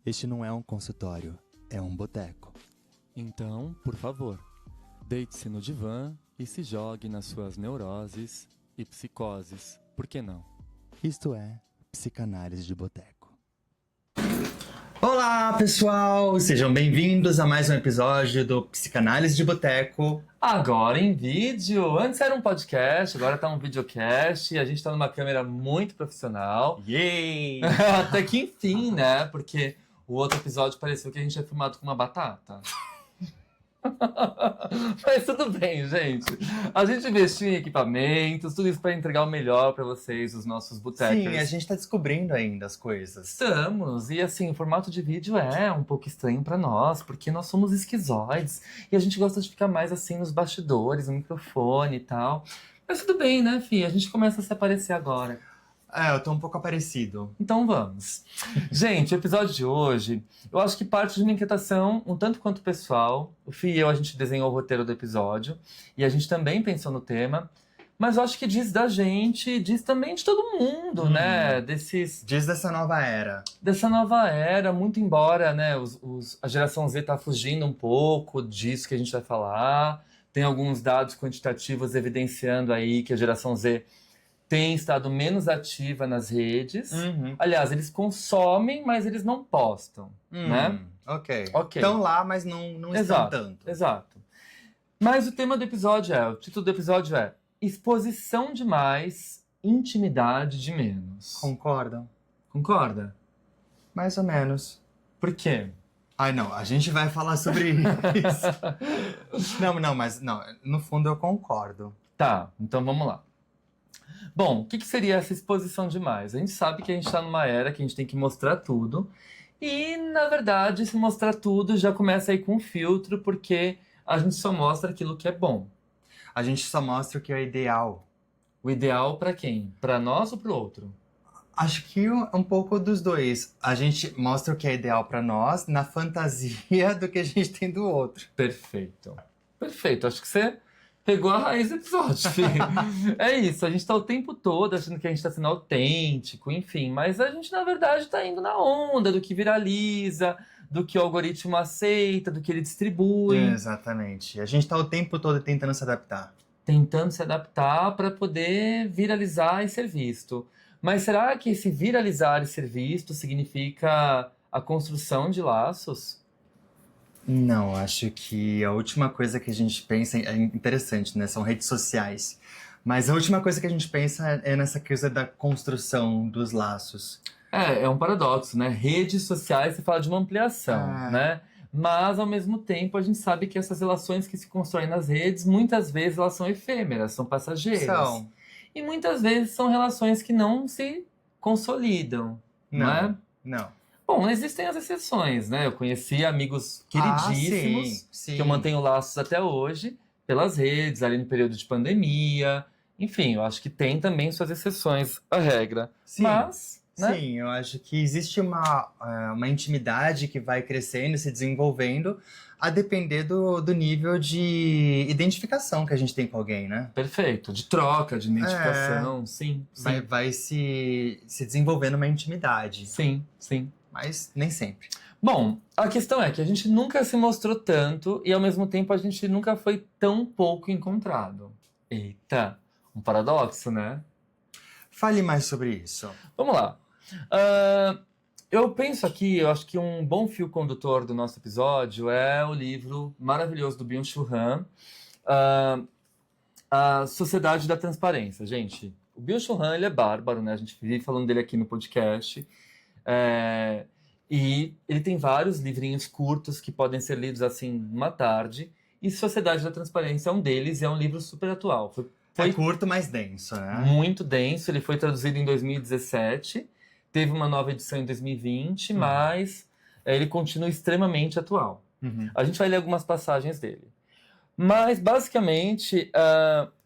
Este não é um consultório, é um boteco. Então, por favor, deite-se no divã e se jogue nas suas neuroses e psicoses. Por que não? Isto é Psicanálise de Boteco. Olá, pessoal! Sejam bem-vindos a mais um episódio do Psicanálise de Boteco. Agora em vídeo! Antes era um podcast, agora tá um videocast. A gente tá numa câmera muito profissional. Yay! Até que enfim, né? Porque o outro episódio pareceu que a gente tinha filmado com uma batata. Mas tudo bem, gente. A gente investiu em equipamentos, tudo isso para entregar o melhor para vocês, os nossos botecers. Sim, a gente tá descobrindo ainda as coisas. Estamos, e assim, o formato de vídeo é um pouco estranho para nós, porque nós somos esquizoides e a gente gosta de ficar mais assim nos bastidores, no microfone e tal. Mas tudo bem, né, Fih? A gente começa a se aparecer agora. Eu tô um pouco aparecido. Então vamos. Gente, o episódio de hoje, eu acho que parte de uma inquietação um tanto quanto pessoal. O Fih e eu, a gente desenhou o roteiro do episódio e a gente também pensou no tema. Mas eu acho que diz da gente, diz também de todo mundo, né? Diz dessa nova era. Dessa nova era, muito embora, né, a geração Z tá fugindo um pouco disso que a gente vai falar. Tem alguns dados quantitativos evidenciando aí que a geração Z tem estado menos ativa nas redes. Aliás, eles consomem, mas eles não postam, né? Ok. Ok. Estão lá, mas não estão tanto. Exato. Mas o tema do episódio o título do episódio é Exposição demais, intimidade de menos. Concordam? Concorda? Mais ou menos. Por quê? Ai, não, a gente vai falar sobre isso. Mas no fundo eu concordo. Tá, então vamos lá. Bom, o que seria essa exposição demais? A gente sabe que a gente está numa era que a gente tem que mostrar tudo. E, na verdade, se mostrar tudo já começa aí com um filtro, porque a gente só mostra aquilo que é bom. A gente só mostra o que é ideal. O ideal para quem? Para nós ou para o outro? Acho que um pouco dos dois. A gente mostra o que é ideal pra nós na fantasia do que a gente tem do outro. Perfeito. Perfeito. Acho que você pegou a raiz do episódio, filho. É isso. A gente tá o tempo todo achando que a gente tá sendo autêntico, enfim. Mas a gente, na verdade, tá indo na onda do que viraliza, do que o algoritmo aceita, do que ele distribui. Exatamente. A gente tá o tempo todo tentando se adaptar. Tentando se adaptar para poder viralizar e ser visto. Mas será que esse viralizar e ser visto significa a construção de laços? Não, acho que a última coisa que a gente pensa é interessante, né? São redes sociais. Mas a última coisa que a gente pensa é nessa coisa da construção dos laços. É um paradoxo, né? Redes sociais, você fala de uma ampliação, né? Mas, ao mesmo tempo, a gente sabe que essas relações que se constroem nas redes, muitas vezes elas são efêmeras, são passageiras. São. E muitas vezes são relações que não se consolidam, não é? Não. Bom, existem as exceções, né? Eu conheci amigos queridíssimos, sim. que eu mantenho laços até hoje, pelas redes, ali no período de pandemia. Enfim, eu acho que tem também suas exceções à regra. Sim. Mas, né? Sim, eu acho que existe uma intimidade que vai crescendo, se desenvolvendo, a depender do nível de identificação que a gente tem com alguém, né? Perfeito, de troca, de identificação, sim. Vai se desenvolvendo uma intimidade. Sim. Mas nem sempre. Bom, a questão é que a gente nunca se mostrou tanto e ao mesmo tempo a gente nunca foi tão pouco encontrado. Eita, um paradoxo, né? Fale mais sobre isso. Vamos lá. Eu penso aqui, eu acho que um bom fio condutor do nosso episódio é o livro maravilhoso do Byung-Chul Han, A Sociedade da Transparência. Gente, o Byung-Chul Han, ele é bárbaro, né? A gente vive falando dele aqui no podcast. E ele tem vários livrinhos curtos que podem ser lidos assim numa tarde. E Sociedade da Transparência é um deles e é um livro super atual. Foi curto, mas denso, né? Muito denso. Ele foi traduzido em 2017. Teve uma nova edição em 2020, mas ele continua extremamente atual. A gente vai ler algumas passagens dele. Mas, basicamente,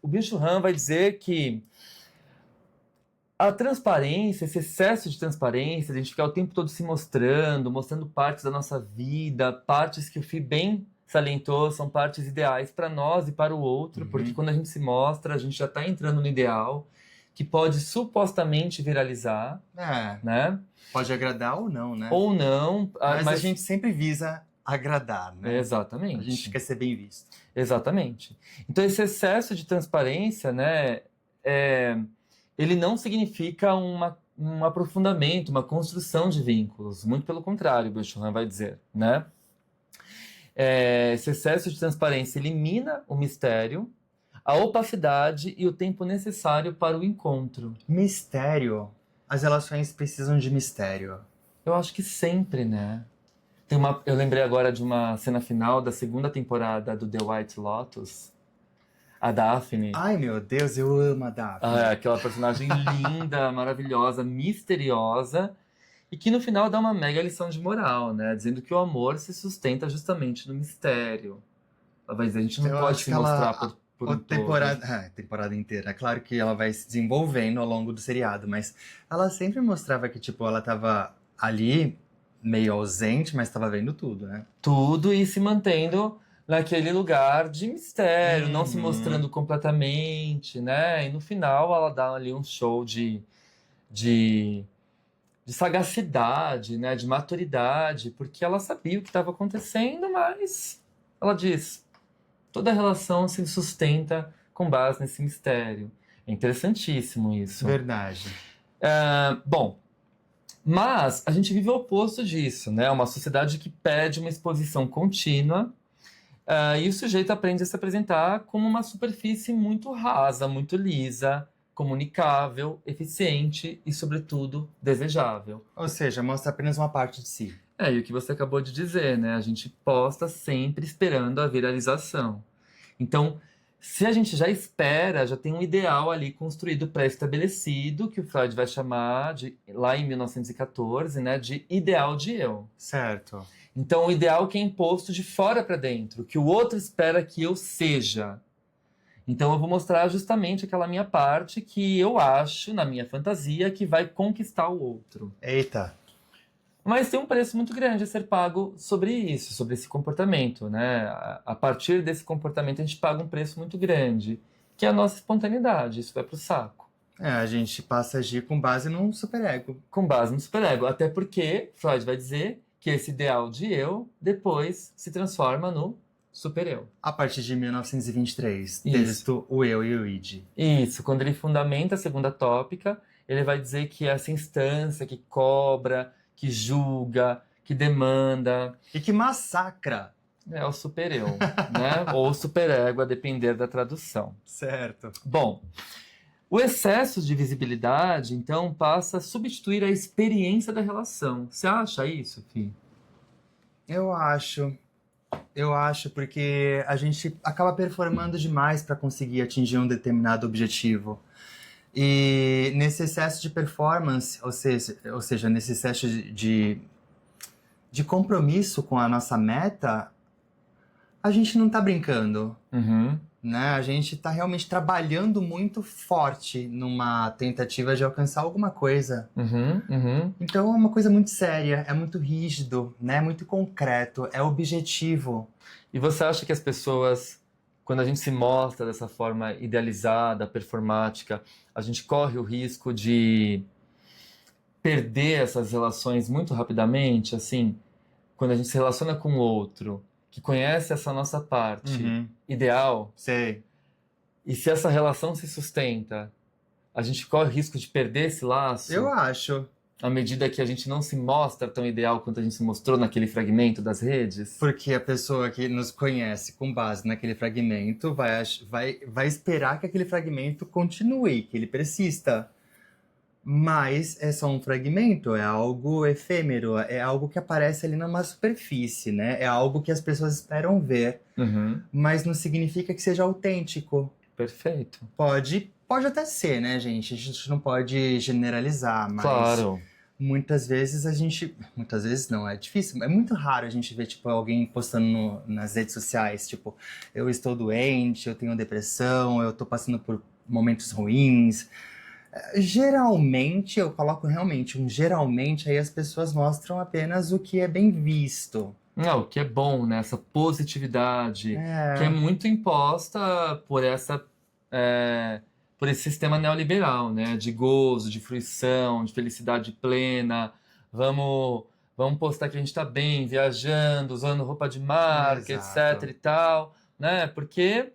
o Byung-Chul Han vai dizer que a transparência, esse excesso de transparência, a gente ficar o tempo todo se mostrando partes da nossa vida, partes que o Fih bem salientou, são partes ideais para nós e para o outro, porque quando a gente se mostra, a gente já está entrando no ideal. que pode supostamente viralizar, né? Pode agradar ou não, né? Ou não. Mas a gente sempre visa agradar, né? Exatamente. A gente quer ser bem visto. Exatamente. Então, esse excesso de transparência, né, ele não significa um aprofundamento, uma construção de vínculos. Muito pelo contrário, Bechurran vai dizer, né? Esse excesso de transparência elimina o mistério, a opacidade e o tempo necessário para o encontro. Mistério. As relações precisam de mistério. Eu acho que sempre, né? Eu lembrei agora de uma cena final da segunda temporada do The White Lotus. A Daphne. Ai, meu Deus, eu amo a Daphne. Aquela personagem linda, maravilhosa, misteriosa. E que no final dá uma mega lição de moral, né? Dizendo que o amor se sustenta justamente no mistério. Ela vai dizer, a gente não pode se mostrar por um temporada inteira. É claro que ela vai se desenvolvendo ao longo do seriado, mas ela sempre mostrava que, tipo, ela tava ali meio ausente, mas tava vendo tudo, né? Tudo e se mantendo naquele lugar de mistério, não se mostrando completamente, né? E no final ela dá ali um show de sagacidade, né? De maturidade, porque ela sabia o que estava acontecendo, mas ela diz, toda relação se sustenta com base nesse mistério. É interessantíssimo isso. Verdade. Bom, mas a gente vive o oposto disso, né? Uma sociedade que pede uma exposição contínua e o sujeito aprende a se apresentar como uma superfície muito rasa, muito lisa, comunicável, eficiente e, sobretudo, desejável. Ou seja, mostra apenas uma parte de si. E o que você acabou de dizer, né? A gente posta sempre esperando a viralização. Então, se a gente já espera, já tem um ideal ali construído, pré-estabelecido, que o Freud vai chamar, lá em 1914, né, de ideal de eu. Certo. Então, o ideal que é imposto de fora para dentro, que o outro espera que eu seja. Então, eu vou mostrar justamente aquela minha parte que eu acho, na minha fantasia, que vai conquistar o outro. Eita! Mas tem um preço muito grande a ser pago sobre isso, sobre esse comportamento, né? A partir desse comportamento a gente paga um preço muito grande, que é a nossa espontaneidade, isso vai pro saco. A gente passa a agir com base num superego. Com base no superego, até porque Freud vai dizer que esse ideal de eu depois se transforma no supereu. A partir de 1923, texto O Eu e o Id. Isso, quando ele fundamenta a segunda tópica, ele vai dizer que essa instância que cobra, que julga, que demanda. E que massacra. É o supereu, né? Ou o superego, a depender da tradução. Certo. Bom, o excesso de visibilidade, então, passa a substituir a experiência da relação. Você acha isso, Fih? Eu acho porque a gente acaba performando demais para conseguir atingir um determinado objetivo. E nesse excesso de performance, ou seja, nesse excesso de compromisso com a nossa meta, a gente não tá brincando, né? A gente tá realmente trabalhando muito forte numa tentativa de alcançar alguma coisa. Então é uma coisa muito séria, é muito rígido, né? É muito concreto, é objetivo. E você acha que as pessoas, quando a gente se mostra dessa forma idealizada, performática, a gente corre o risco de perder essas relações muito rapidamente, assim, quando a gente se relaciona com o outro, que conhece essa nossa parte ideal? Sei. E se essa relação se sustenta, a gente corre o risco de perder esse laço? Eu acho. À medida que a gente não se mostra tão ideal quanto a gente se mostrou naquele fragmento das redes? Porque a pessoa que nos conhece com base naquele fragmento vai esperar que aquele fragmento continue, que ele persista. Mas é só um fragmento, é algo efêmero, é algo que aparece ali numa superfície, né? É algo que as pessoas esperam ver, mas não significa que seja autêntico. Perfeito. Pode até ser, né, gente? A gente não pode generalizar, mas... Claro. Muitas vezes muitas vezes não, é difícil, é muito raro a gente ver, tipo, alguém postando nas redes sociais, tipo, eu estou doente, eu tenho depressão, eu tô passando por momentos ruins. Geralmente, eu coloco realmente geralmente, aí as pessoas mostram apenas o que é bem visto. Não, o que é bom, né? Essa positividade, que é muito imposta por essa por esse sistema neoliberal, né? De gozo, de fruição, de felicidade plena. Vamos postar que a gente está bem, viajando, usando roupa de marca, Exato. etc e tal, né? Porque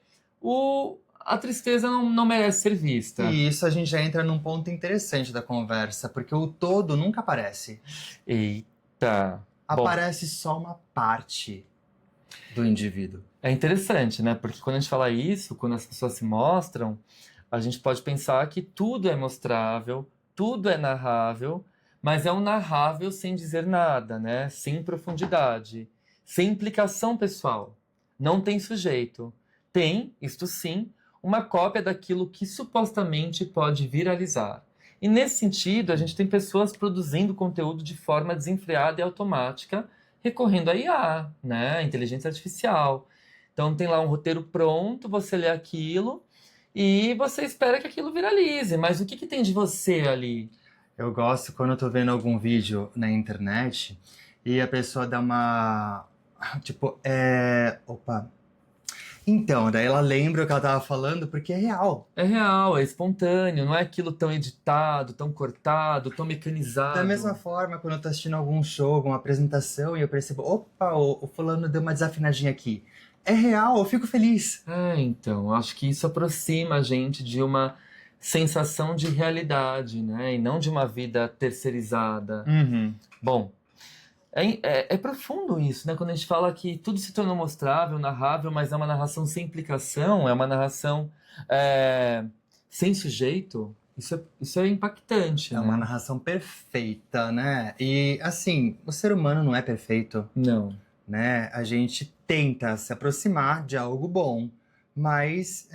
a tristeza não merece ser vista. E isso a gente já entra num ponto interessante da conversa, porque o todo nunca aparece. Eita. Bom, Aparece só uma parte do indivíduo. é interessante, né? Porque quando a gente fala isso, quando as pessoas se mostram, a gente pode pensar que tudo é mostrável, tudo é narrável, mas é um narrável sem dizer nada, né? Sem profundidade, sem implicação pessoal. Não tem sujeito. Tem, isto sim, uma cópia daquilo que supostamente pode viralizar. E nesse sentido, a gente tem pessoas produzindo conteúdo de forma desenfreada e automática, recorrendo à IA, né? Inteligência artificial. Então tem lá um roteiro pronto, você lê aquilo e você espera que aquilo viralize. Mas o que tem de você ali? Eu gosto quando eu tô vendo algum vídeo na internet e a pessoa dá uma. Tipo, Opa. Então, daí ela lembra o que ela tava falando porque é real. É real, é espontâneo, não é aquilo tão editado, tão cortado, tão mecanizado. Da mesma forma, quando eu tô assistindo algum show, alguma apresentação e eu percebo, opa, o fulano deu uma desafinadinha aqui. É real, eu fico feliz. Então, acho que isso aproxima a gente de uma sensação de realidade, né? E não de uma vida terceirizada. Bom, é profundo isso, né? Quando a gente fala que tudo se tornou mostrável, narrável, mas é uma narração sem implicação, é uma narração sem sujeito. Isso é impactante, É né? uma narração perfeita, né? E, assim, o ser humano não é perfeito, Não. né? A gente tenta se aproximar de algo bom, mas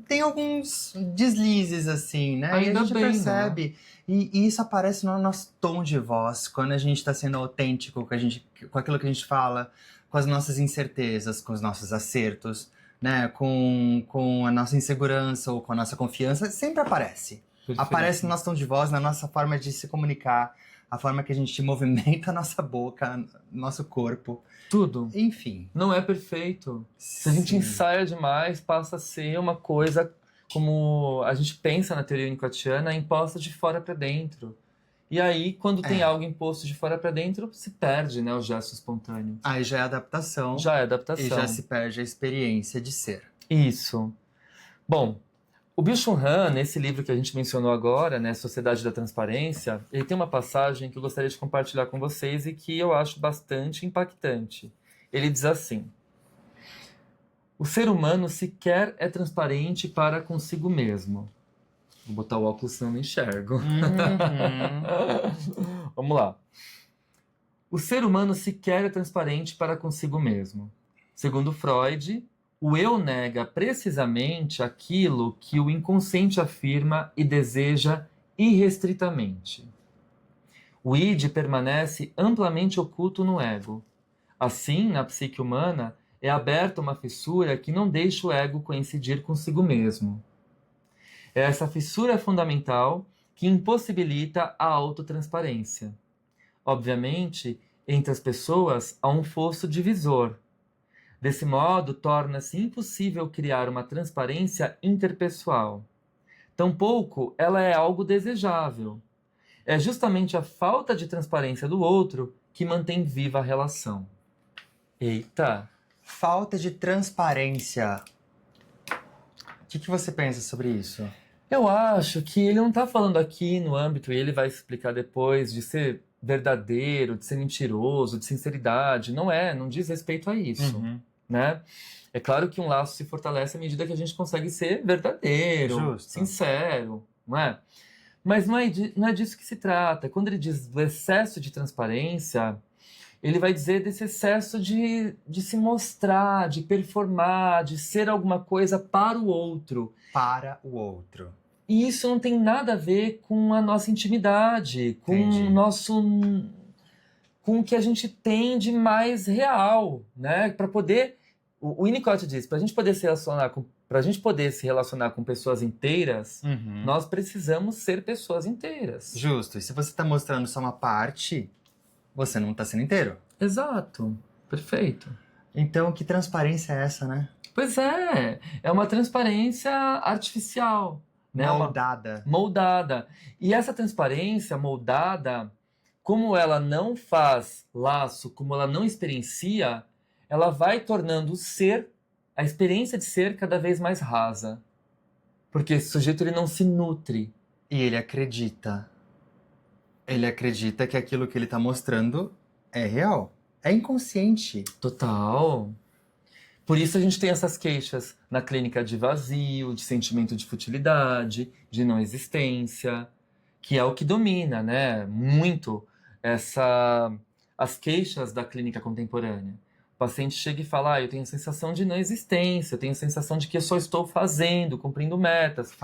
tem alguns deslizes, assim, né? E Ainda a gente bem, percebe. E isso aparece no nosso tom de voz, quando a gente está sendo autêntico com aquilo que a gente fala, com as nossas incertezas, com os nossos acertos, né? Com a nossa insegurança ou com a nossa confiança, sempre aparece. Perfeito. Aparece no nosso tom de voz, na nossa forma de se comunicar, a forma que a gente movimenta a nossa boca, nosso corpo. Tudo. Enfim. Não é perfeito. Se a gente Sim. ensaia demais, passa a ser uma coisa como a gente pensa na teoria winnicottiana, imposta de fora para dentro. E aí, quando tem algo imposto de fora para dentro, se perde, né, o gesto espontâneo. Aí já é adaptação. Já é adaptação. E já se perde a experiência de ser. Isso. Bom, o Byung-Chul Han, nesse livro que a gente mencionou agora, né, Sociedade da Transparência, ele tem uma passagem que eu gostaria de compartilhar com vocês e que eu acho bastante impactante. Ele diz assim: o ser humano sequer é transparente para consigo mesmo. Vou botar o óculos, senão não enxergo. Vamos lá. O ser humano sequer é transparente para consigo mesmo. Segundo Freud, o eu nega precisamente aquilo que o inconsciente afirma e deseja irrestritamente. O id permanece amplamente oculto no ego. Assim, na psique humana, é aberta uma fissura que não deixa o ego coincidir consigo mesmo. É essa fissura fundamental que impossibilita a autotransparência. Obviamente, entre as pessoas há um fosso divisor. Desse modo, torna-se impossível criar uma transparência interpessoal. Tampouco ela é algo desejável. É justamente a falta de transparência do outro que mantém viva a relação. Eita! Falta de transparência. O que você pensa sobre isso? Eu acho que ele não está falando aqui no âmbito, e ele vai explicar depois, de ser verdadeiro, de ser mentiroso, de sinceridade. Não diz respeito a isso, né? É claro que um laço se fortalece à medida que a gente consegue ser verdadeiro, Justo. sincero, não é? Mas não é disso que se trata. Quando ele diz do excesso de transparência, ele vai dizer desse excesso de se mostrar, de performar, de ser alguma coisa para o outro. Para o outro. E isso não tem nada a ver com a nossa intimidade, com com o que a gente tem de mais real, né? Para poder, o Winnicott diz, para a gente poder se relacionar com pessoas inteiras, nós precisamos ser pessoas inteiras. Justo. E se você está mostrando só uma parte, você não está sendo inteiro. Exato. Perfeito. Então, que transparência é essa, né? Pois é uma transparência artificial. né? Moldada. Moldada. E essa transparência moldada, como ela não faz laço, como ela não experiencia, ela vai tornando o ser, a experiência de ser cada vez mais rasa. Porque esse sujeito ele não se nutre. E ele acredita. Ele acredita que aquilo que ele tá mostrando é real. É inconsciente. Total. Por isso a gente tem essas queixas na clínica de vazio, de sentimento de futilidade, de não existência, que é o que domina, né, muito as queixas da clínica contemporânea. O paciente chega e fala, eu tenho a sensação de não existência, eu tenho a sensação de que eu só estou fazendo, cumprindo metas,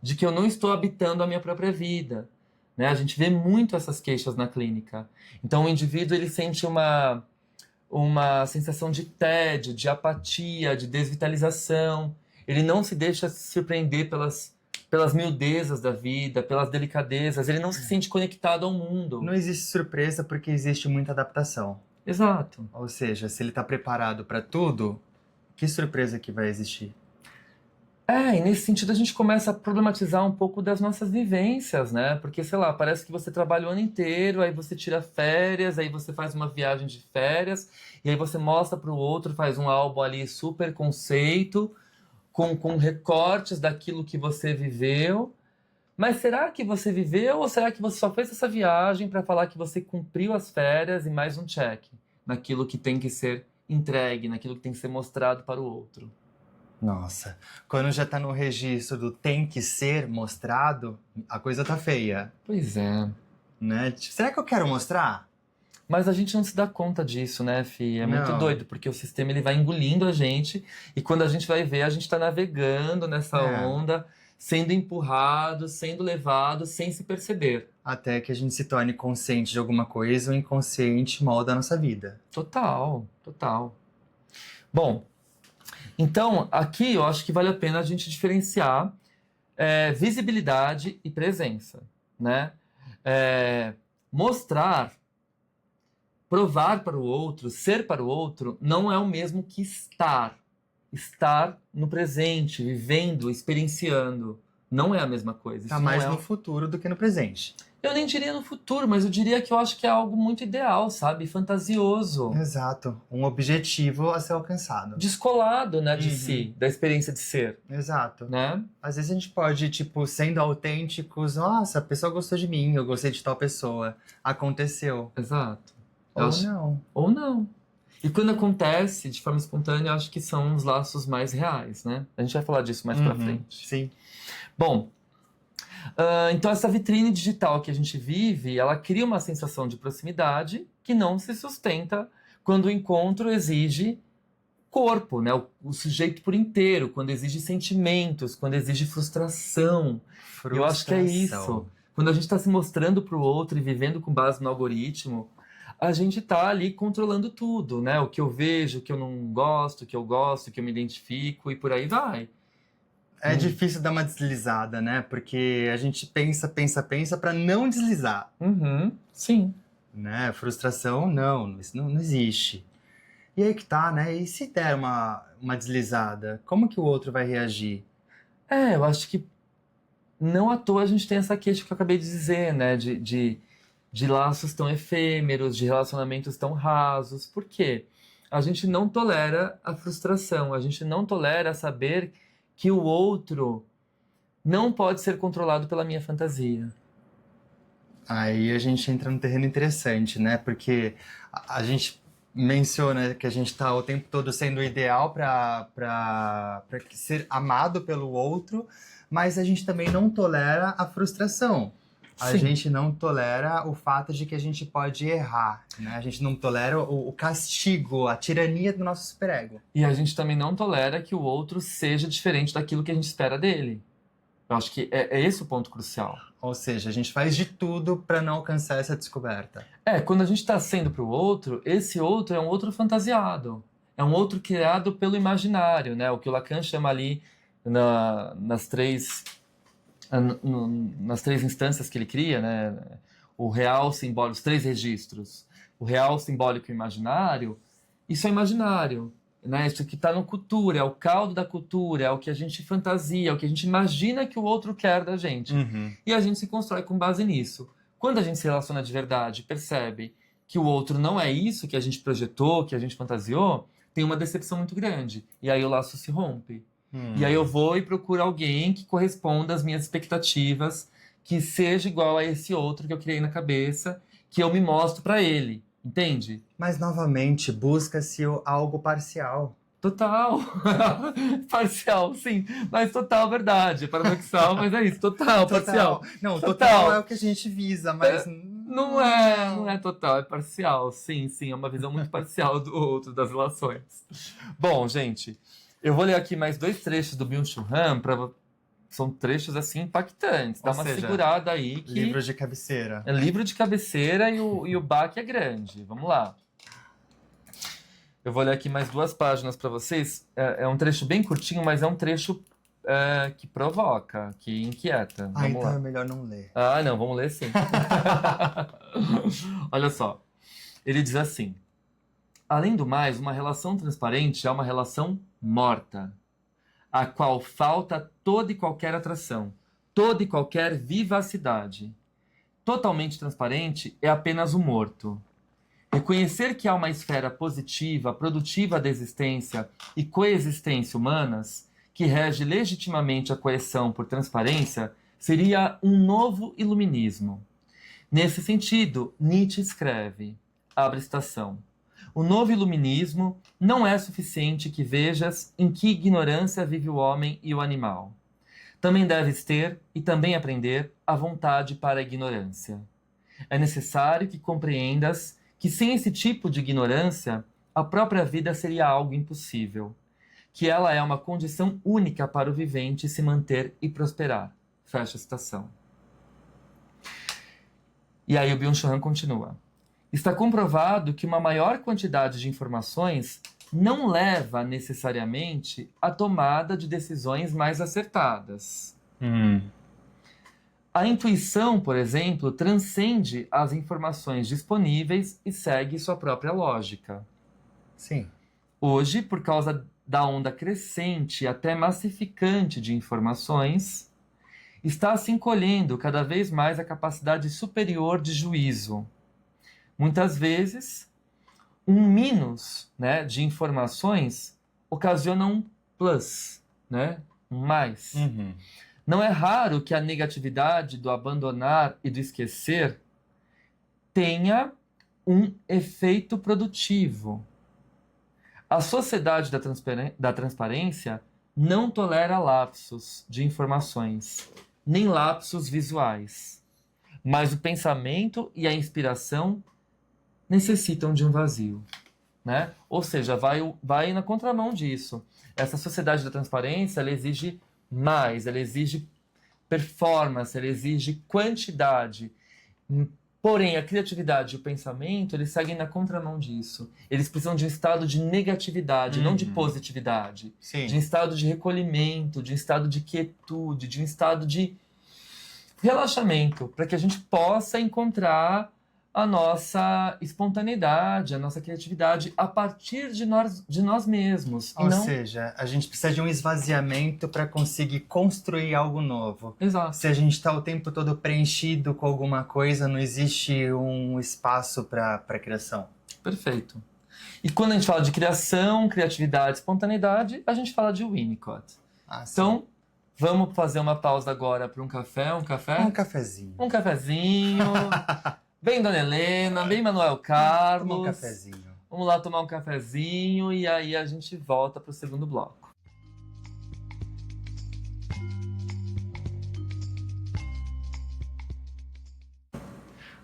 de que eu não estou habitando a minha própria vida. Né? A gente vê muito essas queixas na clínica. Então o indivíduo ele sente uma sensação de tédio, de apatia, de desvitalização. Ele não se deixa se surpreender pelas miudezas da vida, pelas delicadezas. Ele não se sente conectado ao mundo. Não existe surpresa porque existe muita adaptação. Exato. Ou seja, se ele está preparado para tudo, que surpresa que vai existir? E nesse sentido a gente começa a problematizar um pouco das nossas vivências, né? Porque, sei lá, parece que você trabalha o ano inteiro, aí você tira férias, aí você faz uma viagem de férias, e aí você mostra para o outro, faz um álbum ali super conceito, com recortes daquilo que você viveu. Mas será que você viveu ou será que você só fez essa viagem para falar que você cumpriu as férias e mais um check naquilo que tem que ser entregue, naquilo que tem que ser mostrado para o outro? Nossa, quando já tá no registro do tem que ser mostrado, a coisa tá feia. Pois é. Né? Será que eu quero mostrar? Mas a gente não se dá conta disso, né, Fih? É muito Não. doido, porque o sistema ele vai engolindo a gente e quando a gente vai ver, a gente tá navegando nessa onda, sendo empurrado, sendo levado, sem se perceber. Até que a gente se torne consciente de alguma coisa, o inconsciente molda a nossa vida. Total, total. Bom, então, aqui eu acho que vale a pena a gente diferenciar visibilidade e presença, né? Mostrar, provar para o outro, ser para o outro, não é o mesmo que estar. Estar no presente, vivendo, experienciando, não é a mesma coisa. Tá mais no futuro do que no presente. Eu nem diria no futuro, mas eu diria que eu acho que é algo muito ideal, sabe? Fantasioso. Exato. Um objetivo a ser alcançado. Descolado, né, de si, da experiência de ser. Exato. Né? Às vezes a gente pode, tipo, sendo autênticos, nossa, a pessoa gostou de mim, eu gostei de tal pessoa. Aconteceu. Exato. Não. Ou não. E quando acontece de forma espontânea, eu acho que são os laços mais reais, né? A gente vai falar disso mais pra frente. Sim. Bom, então essa vitrine digital que a gente vive, ela cria uma sensação de proximidade que não se sustenta quando o encontro exige corpo, né? O sujeito por inteiro, quando exige sentimentos, quando exige frustração. Eu acho que é isso. Quando a gente está se mostrando para o outro e vivendo com base no algoritmo, a gente está ali controlando tudo, né? O que eu vejo, o que eu não gosto, o que eu gosto, o que eu me identifico e por aí vai. É difícil dar uma deslizada, né? Porque a gente pensa para não deslizar. Sim. Né? Frustração, não, isso não existe. E aí que tá, né? E se der uma deslizada, como que o outro vai reagir? Eu acho que não à toa a gente tem essa queixa que eu acabei de dizer, né? De laços tão efêmeros, de relacionamentos tão rasos. Por quê? A gente não tolera a frustração, a gente não tolera saber que o outro não pode ser controlado pela minha fantasia. Aí a gente entra num terreno interessante, né? Porque a gente menciona que a gente tá o tempo todo sendo ideal para ser amado pelo outro, mas a gente também não tolera a frustração. A gente não tolera o fato de que a gente pode errar, né? A gente não tolera o castigo, a tirania do nosso superego. E a gente também não tolera que o outro seja diferente daquilo que a gente espera dele. Eu acho que é esse o ponto crucial. Ou seja, a gente faz de tudo para não alcançar essa descoberta. Quando a gente está sendo para o outro, esse outro é um outro fantasiado. É um outro criado pelo imaginário, né? O que o Lacan chama ali nas três instâncias que ele cria, né? O real, simbólico, os três registros. O real, simbólico e imaginário. Isso é imaginário. né? Isso que está no cultura, é o caldo da cultura, é o que a gente fantasia, é o que a gente imagina que o outro quer da gente. E a gente se constrói com base nisso. Quando a gente se relaciona de verdade, percebe que o outro não é isso que a gente projetou, que a gente fantasiou, tem uma decepção muito grande. E aí o laço se rompe. E aí eu vou e procuro alguém que corresponda às minhas expectativas, que seja igual a esse outro que eu criei na cabeça, que eu me mostro pra ele, entende? Mas, novamente, busca-se algo parcial. Total. Parcial, sim. Mas total, verdade. É paradoxal, mas é isso. Total, parcial. Não, Total. total é o que a gente visa, mas... Não é total, é parcial. Sim, é uma visão muito parcial do outro, das relações. Bom, gente, eu vou ler aqui mais 2 trechos do Byung-Chul Han, são trechos assim impactantes. Dá Ou uma seja, segurada aí que... Livro de cabeceira. É livro de cabeceira e o baque é grande. Vamos lá. Eu vou ler aqui mais 2 páginas para vocês. É um trecho bem curtinho, mas é um trecho que provoca, que inquieta. Vamos Então lá. é melhor não ler. Não, vamos ler sim. Olha só. Ele diz assim: além do mais, uma relação transparente é uma relação morta, a qual falta toda e qualquer atração, toda e qualquer vivacidade. Totalmente transparente é apenas o morto. Reconhecer que há uma esfera positiva, produtiva da existência e coexistência humanas, que rege legitimamente a coerção por transparência, seria um novo iluminismo. Nesse sentido, Nietzsche escreve, abre citação, o novo iluminismo não é suficiente que vejas em que ignorância vive o homem e o animal. Também deves ter e também aprender a vontade para a ignorância. É necessário que compreendas que sem esse tipo de ignorância, a própria vida seria algo impossível, que ela é uma condição única para o vivente se manter e prosperar. Fecha a citação. E aí o Byung-Chul Han continua. Está comprovado que uma maior quantidade de informações não leva necessariamente à tomada de decisões mais acertadas. A intuição, por exemplo, transcende as informações disponíveis e segue sua própria lógica. Sim. Hoje, por causa da onda crescente e até massificante de informações, está se encolhendo cada vez mais a capacidade superior de juízo. Muitas vezes, um minus, né, de informações ocasiona um plus, né, um mais. Não é raro que a negatividade do abandonar e do esquecer tenha um efeito produtivo. A sociedade da transparência não tolera lapsos de informações, nem lapsos visuais. Mas o pensamento e a inspiração necessitam de um vazio, né? Ou seja, vai na contramão disso. Essa sociedade da transparência, ela exige mais, ela exige performance, ela exige quantidade. Porém, a criatividade e o pensamento, eles seguem na contramão disso. Eles precisam de um estado de negatividade, não de positividade. Sim. De um estado de recolhimento, de um estado de quietude, de um estado de relaxamento, para que a gente possa encontrar a nossa espontaneidade, a nossa criatividade a partir de nós mesmos. Ou seja, a gente precisa de um esvaziamento para conseguir construir algo novo. Exato. Se a gente está o tempo todo preenchido com alguma coisa, não existe um espaço para criação. Perfeito. E quando a gente fala de criação, criatividade, espontaneidade, a gente fala de Winnicott. Então, vamos fazer uma pausa agora para um café? Um café? Um cafezinho. Um cafezinho. Vem Dona Helena, vem Manuel Carlos. Tomar um cafezinho. Vamos lá tomar um cafezinho e aí a gente volta para o segundo bloco.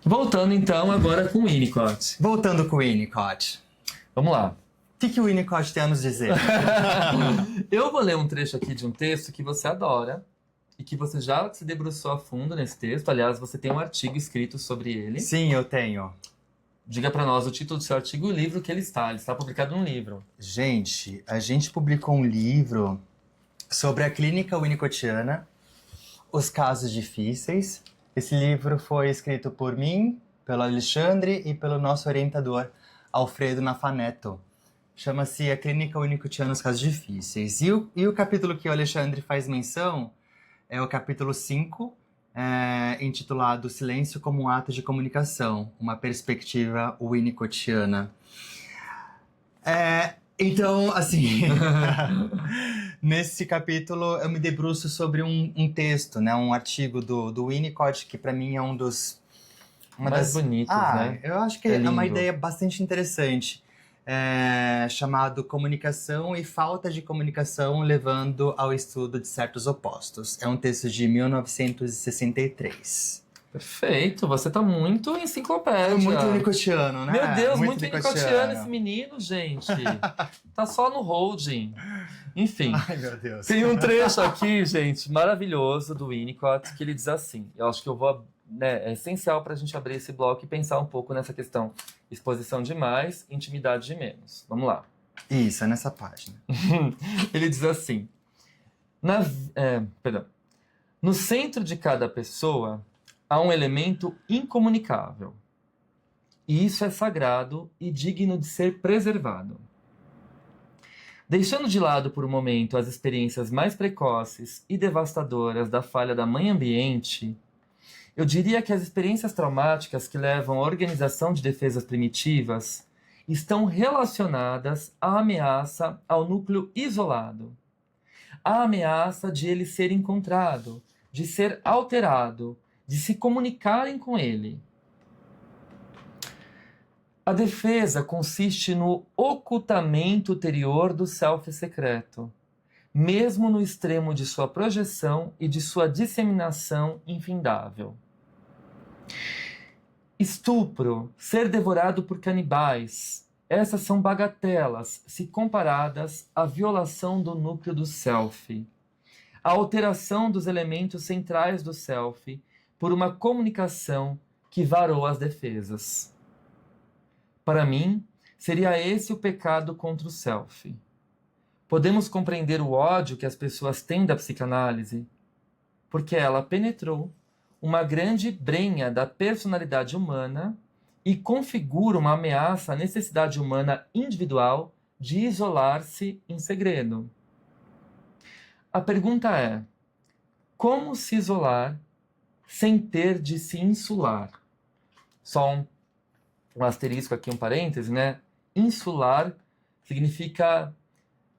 Voltando então agora com o Winnicott. Voltando com o Winnicott. Vamos lá. O que o Winnicott tem a nos dizer? Eu vou ler um trecho aqui de um texto que você adora e que você já se debruçou a fundo nesse texto. Aliás, você tem um artigo escrito sobre ele. Sim, eu tenho. Diga para nós o título do seu artigo e o livro que ele está. Ele está publicado num livro. Gente, a gente publicou um livro sobre a clínica winnicottiana, os casos difíceis. Esse livro foi escrito por mim, pelo Alexandre e pelo nosso orientador, Alfredo Nafaneto. Chama-se A Clínica Winnicottiana nos Casos Difíceis. E o capítulo que o Alexandre faz menção é o capítulo 5, intitulado Silêncio como um ato de comunicação, uma perspectiva winnicottiana. Então, assim, nesse capítulo eu me debruço sobre um texto, né, um artigo do Winnicott, que para mim é um dos... mais bonitos, né? Eu acho que é uma ideia bastante interessante. Chamado Comunicação e Falta de Comunicação levando ao estudo de certos opostos. É um texto de 1963. Perfeito, você tá muito enciclopédia. Muito winnicottiano, né? Meu Deus, muito winnicottiano esse menino, gente. Tá só no holding. Enfim. Ai, meu Deus. Tem um trecho aqui, gente, maravilhoso do Winnicott, que ele diz assim, eu acho que eu vou... é essencial para a gente abrir esse bloco e pensar um pouco nessa questão. Exposição de mais, intimidade de menos. Vamos lá. Isso, é nessa página. Ele diz assim, no centro de cada pessoa há um elemento incomunicável. E isso é sagrado e digno de ser preservado. Deixando de lado por um momento as experiências mais precoces e devastadoras da falha da mãe ambiente, eu diria que as experiências traumáticas que levam à organização de defesas primitivas estão relacionadas à ameaça ao núcleo isolado. A ameaça de ele ser encontrado, de ser alterado, de se comunicarem com ele. A defesa consiste no ocultamento ulterior do self secreto, mesmo no extremo de sua projeção e de sua disseminação infindável. Estupro, ser devorado por canibais, essas são bagatelas se comparadas à violação do núcleo do self, a alteração dos elementos centrais do self por uma comunicação que varou as defesas. Para mim, seria esse o pecado contra o self. Podemos compreender o ódio que as pessoas têm da psicanálise, porque ela penetrou uma grande brenha da personalidade humana e configura uma ameaça à necessidade humana individual de isolar-se em segredo. A pergunta é, como se isolar sem ter de se insular? Só um asterisco aqui, um parêntese, né? Insular significa,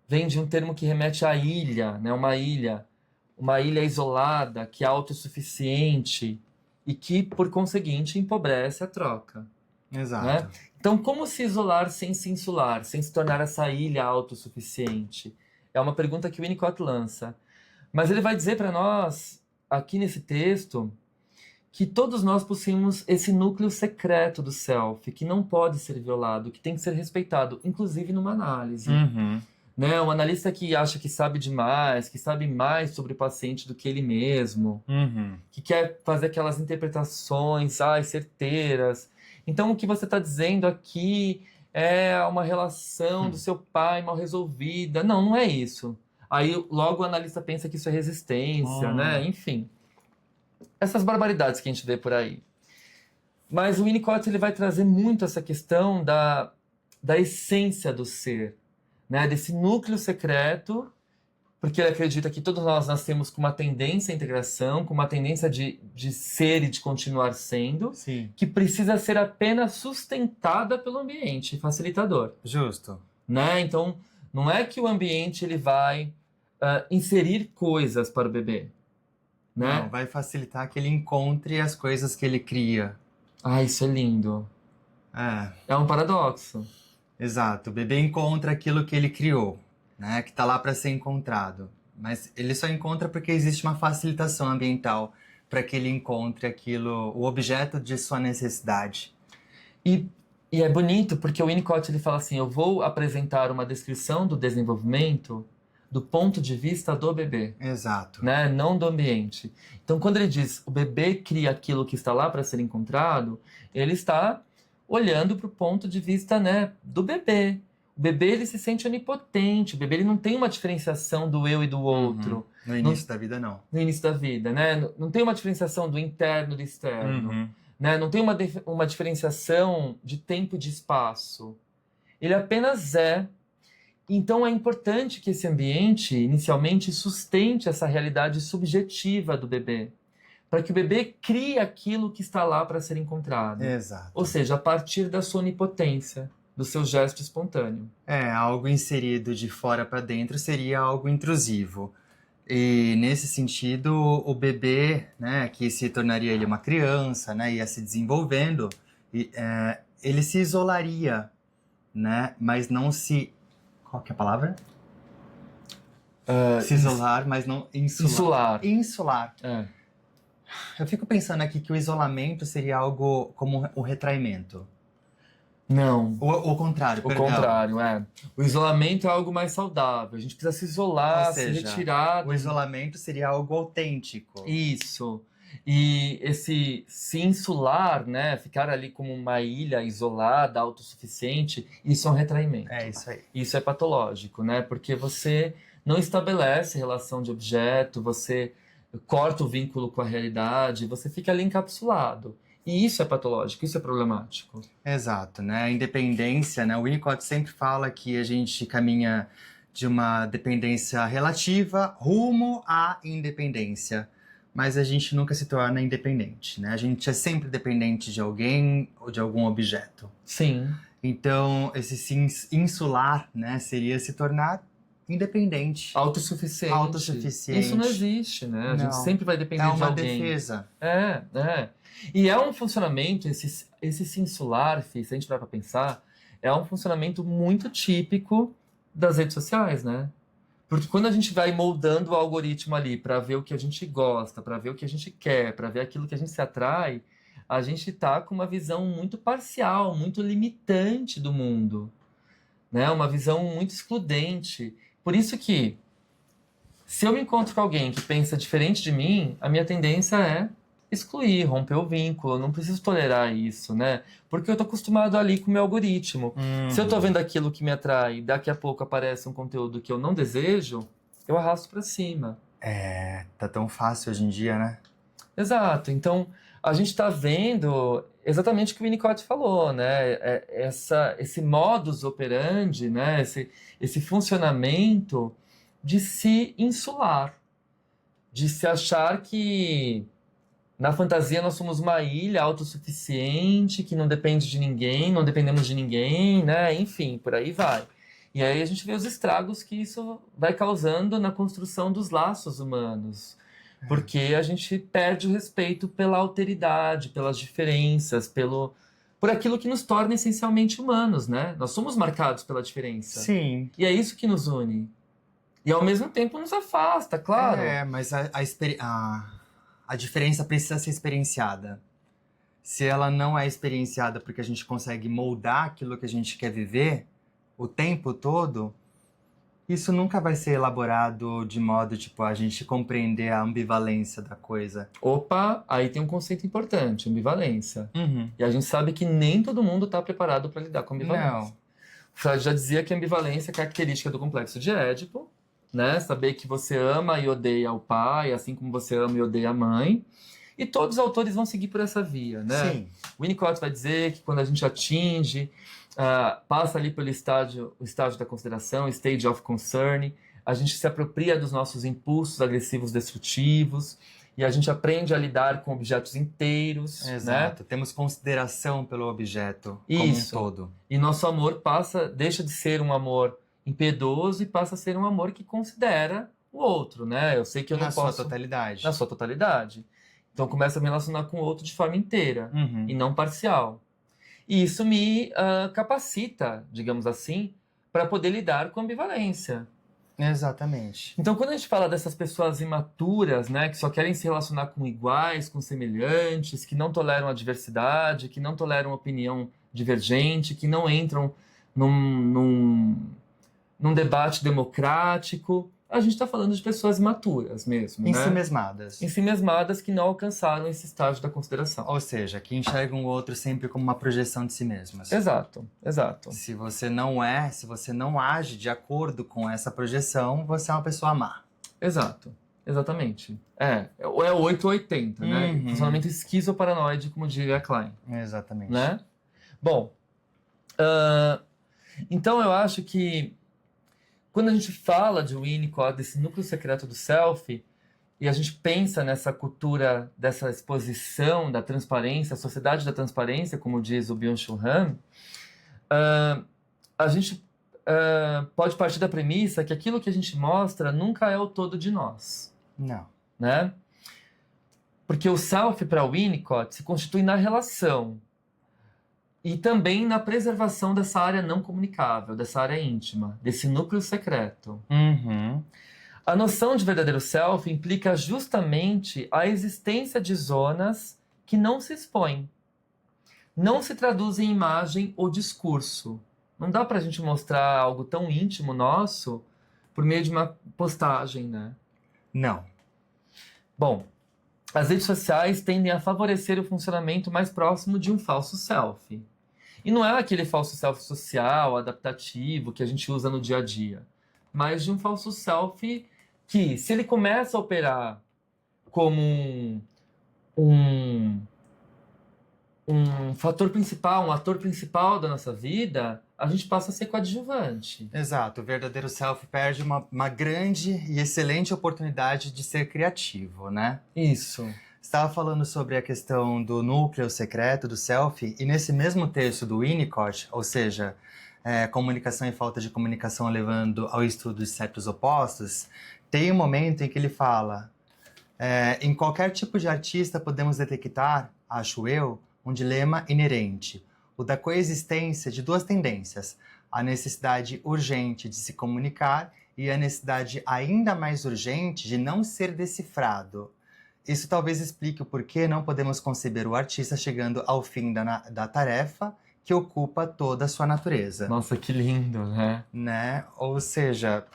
vem de um termo que remete à ilha, né? Uma ilha isolada, que é autossuficiente e que, por conseguinte, empobrece a troca. Exato. Né? Então, como se isolar sem se insular, sem se tornar essa ilha autossuficiente? É uma pergunta que o Winnicott lança. Mas ele vai dizer para nós, aqui nesse texto, que todos nós possuímos esse núcleo secreto do self, que não pode ser violado, que tem que ser respeitado, inclusive numa análise. Né? Um analista que acha que sabe demais, que sabe mais sobre o paciente do que ele mesmo, que quer fazer aquelas interpretações certeiras. Então, o que você está dizendo aqui é uma relação do seu pai mal resolvida. Não, não é isso. Aí, logo, o analista pensa que isso é resistência, né? Enfim. Essas barbaridades que a gente vê por aí. Mas o Winnicott ele vai trazer muito essa questão da essência do ser, né? Desse núcleo secreto, porque ele acredita que todos nós nascemos com uma tendência à integração, com uma tendência de ser e de continuar sendo, Sim. que precisa ser apenas sustentada pelo ambiente facilitador. Justo. Né? Então, não é que o ambiente ele vai inserir coisas para o bebê. Né? Não, vai facilitar que ele encontre as coisas que ele cria. Isso é lindo. É um paradoxo. Exato. O bebê encontra aquilo que ele criou, né? Que está lá para ser encontrado. Mas ele só encontra porque existe uma facilitação ambiental para que ele encontre aquilo, o objeto de sua necessidade. E é bonito porque o Winnicott ele fala assim, eu vou apresentar uma descrição do desenvolvimento do ponto de vista do bebê. Exato. Né? Não do ambiente. Então, quando ele diz o bebê cria aquilo que está lá para ser encontrado, ele está olhando para o ponto de vista, né, do bebê. O bebê ele se sente onipotente, o bebê ele não tem uma diferenciação do eu e do outro. No início da vida, não. No início da vida, né? Não tem uma diferenciação do interno e do externo. Né? Não tem uma diferenciação de tempo e de espaço. Ele apenas é Então é importante que esse ambiente, inicialmente, sustente essa realidade subjetiva do bebê, para que o bebê crie aquilo que está lá para ser encontrado. Exato. Ou seja, a partir da sua onipotência, do seu gesto espontâneo. Algo inserido de fora para dentro seria algo intrusivo. E nesse sentido, o bebê, né, que se tornaria ele uma criança, né, ia se desenvolvendo, ele se isolaria, né, mas não se... Qual que é a palavra? Se isolar, mas não insular. Insular. Eu fico pensando aqui que o isolamento seria algo como o retraimento. Não. O contrário, perdão. O contrário, O isolamento é algo mais saudável. A gente precisa se isolar, Ou seja, se retirar. O isolamento seria algo autêntico. Isso. E esse se insular, né? Ficar ali como uma ilha isolada, autossuficiente, isso é um retraimento. É isso aí. Isso é patológico, né? Porque você não estabelece relação de objeto, você corta o vínculo com a realidade, você fica ali encapsulado. E isso é patológico, isso é problemático. Exato, né? A independência, né? O Winnicott sempre fala que a gente caminha de uma dependência relativa rumo à independência. Mas a gente nunca se torna independente, né? A gente é sempre dependente de alguém ou de algum objeto. Sim. Então, esse insular, né? Seria se tornar independente. Autossuficiente. Autossuficiente. Isso não existe, né? A gente Não. sempre vai depender de alguém. É uma defesa. E é um funcionamento, esse se insular, se a gente vai para pensar, é um funcionamento muito típico das redes sociais, né? Porque quando a gente vai moldando o algoritmo ali para ver o que a gente gosta, para ver o que a gente quer, para ver aquilo que a gente se atrai, a gente tá com uma visão muito parcial, muito limitante do mundo, né? Uma visão muito excludente. Por isso que, se eu me encontro com alguém que pensa diferente de mim, a minha tendência é excluir, romper o vínculo. Eu não preciso tolerar isso, né? Porque eu tô acostumado ali com o meu algoritmo. Se eu tô vendo aquilo que me atrai e daqui a pouco aparece um conteúdo que eu não desejo, eu arrasto pra cima. Tá tão fácil hoje em dia, né? Exato. Então, a gente tá vendo exatamente o que o Winnicott falou, né? Esse modus operandi, né? Esse funcionamento de se insular, de se achar que na fantasia nós somos uma ilha autossuficiente, que não depende de ninguém, não dependemos de ninguém, né? Enfim, por aí vai. E aí a gente vê os estragos que isso vai causando na construção dos laços humanos. Porque a gente perde o respeito pela alteridade, pelas diferenças, por aquilo que nos torna essencialmente humanos, né? Nós somos marcados pela diferença. Sim. E é isso que nos une. E ao mesmo tempo nos afasta, claro. Mas a diferença precisa ser experienciada. Se ela não é experienciada porque a gente consegue moldar aquilo que a gente quer viver o tempo todo, isso nunca vai ser elaborado de modo, tipo, a gente compreender a ambivalência da coisa. Opa, aí tem um conceito importante, ambivalência. E a gente sabe que nem todo mundo está preparado para lidar com ambivalência. Não. Freud já dizia que a ambivalência é característica do complexo de Édipo, né? Saber que você ama e odeia o pai, assim como você ama e odeia a mãe. E todos os autores vão seguir por essa via, né? Sim. Winnicott vai dizer que quando a gente atinge, passa ali pelo o estágio da consideração, stage of concern, a gente se apropria dos nossos impulsos agressivos destrutivos e a gente aprende a lidar com objetos inteiros. Exato. Né? Temos consideração pelo objeto Isso. como um todo. E nosso amor deixa de ser um amor impiedoso e passa a ser um amor que considera o outro, né? Eu sei que eu não posso... Na sua totalidade. Na sua totalidade. Então começa a me relacionar com o outro de forma inteira e não parcial. E isso me capacita, digamos assim, para poder lidar com a ambivalência. Exatamente. Então quando a gente fala dessas pessoas imaturas, né, que só querem se relacionar com iguais, com semelhantes, que não toleram a diversidade, que não toleram opinião divergente, que não entram num debate democrático, a gente está falando de pessoas imaturas mesmo, né? Ensimesmadas. Ensimesmadas que não alcançaram esse estágio da consideração. Ou seja, que enxergam o outro sempre como uma projeção de si mesmas. Exato, exato. Se você não age de acordo com essa projeção, você é uma pessoa má. Exato, exatamente. É 8 ou 80, né? Funcionamento esquizoparanoide, como diria Klein. Exatamente. Né? Bom, então eu acho que quando a gente fala de Winnicott, desse núcleo secreto do self, e a gente pensa nessa cultura dessa exposição da transparência, a sociedade da transparência, como diz o Byung-Chul Han, a gente pode partir da premissa que aquilo que a gente mostra nunca é o todo de nós. Não. Né? Porque o self, para Winnicott, se constitui na relação e também na preservação dessa área não comunicável, dessa área íntima, desse núcleo secreto. Uhum. A noção de verdadeiro self implica justamente a existência de zonas que não se expõem, não se traduzem em imagem ou discurso. Não dá pra gente mostrar algo tão íntimo nosso por meio de uma postagem, né? Não. Bom, as redes sociais tendem a favorecer o funcionamento mais próximo de um falso self. E não é aquele falso self social, adaptativo, que a gente usa no dia a dia, mas de um falso self que, se ele começa a operar como um fator principal, um ator principal da nossa vida, a gente passa a ser coadjuvante. Exato. O verdadeiro self perde uma grande e excelente oportunidade de ser criativo, né? Isso. Estava falando sobre a questão do núcleo secreto, do self, e nesse mesmo texto do Winnicott, ou seja, comunicação e falta de comunicação levando ao estudo de certos opostos, tem um momento em que ele fala, em qualquer tipo de artista podemos detectar, acho eu, um dilema inerente, o da coexistência de duas tendências, a necessidade urgente de se comunicar e a necessidade ainda mais urgente de não ser decifrado. Isso talvez explique o porquê não podemos conceber o artista chegando ao fim da tarefa que ocupa toda a sua natureza. Nossa, que lindo, né? Ou seja,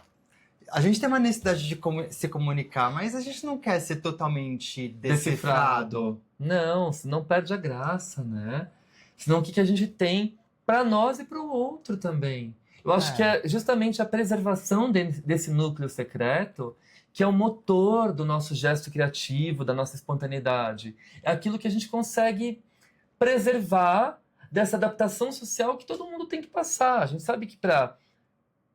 a gente tem uma necessidade de se comunicar, mas a gente não quer ser totalmente decifrado. Não, senão perde a graça, né? Senão o que a gente tem para nós e para o outro também. Eu acho que é justamente a preservação desse núcleo secreto que é o motor do nosso gesto criativo, da nossa espontaneidade. É aquilo que a gente consegue preservar dessa adaptação social que todo mundo tem que passar. A gente sabe que para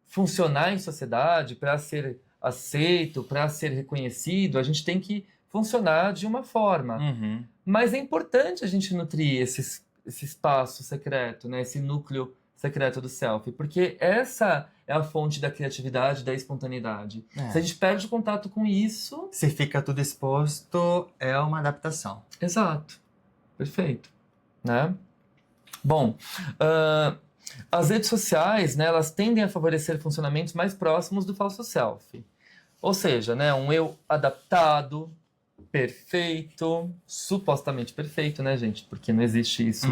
funcionar em sociedade, para ser aceito, para ser reconhecido, a gente tem que funcionar de uma forma. Uhum. Mas é importante a gente nutrir esse espaço secreto, né? Esse núcleo secreto do self, porque essa é a fonte da criatividade, da espontaneidade. Se a gente perde o contato com isso... Se fica tudo exposto, é uma adaptação. Exato. Perfeito. Né? Bom, as redes sociais, né, elas tendem a favorecer funcionamentos mais próximos do falso self. Ou seja, né, um eu adaptado, perfeito, supostamente perfeito, né, gente? Porque não existe isso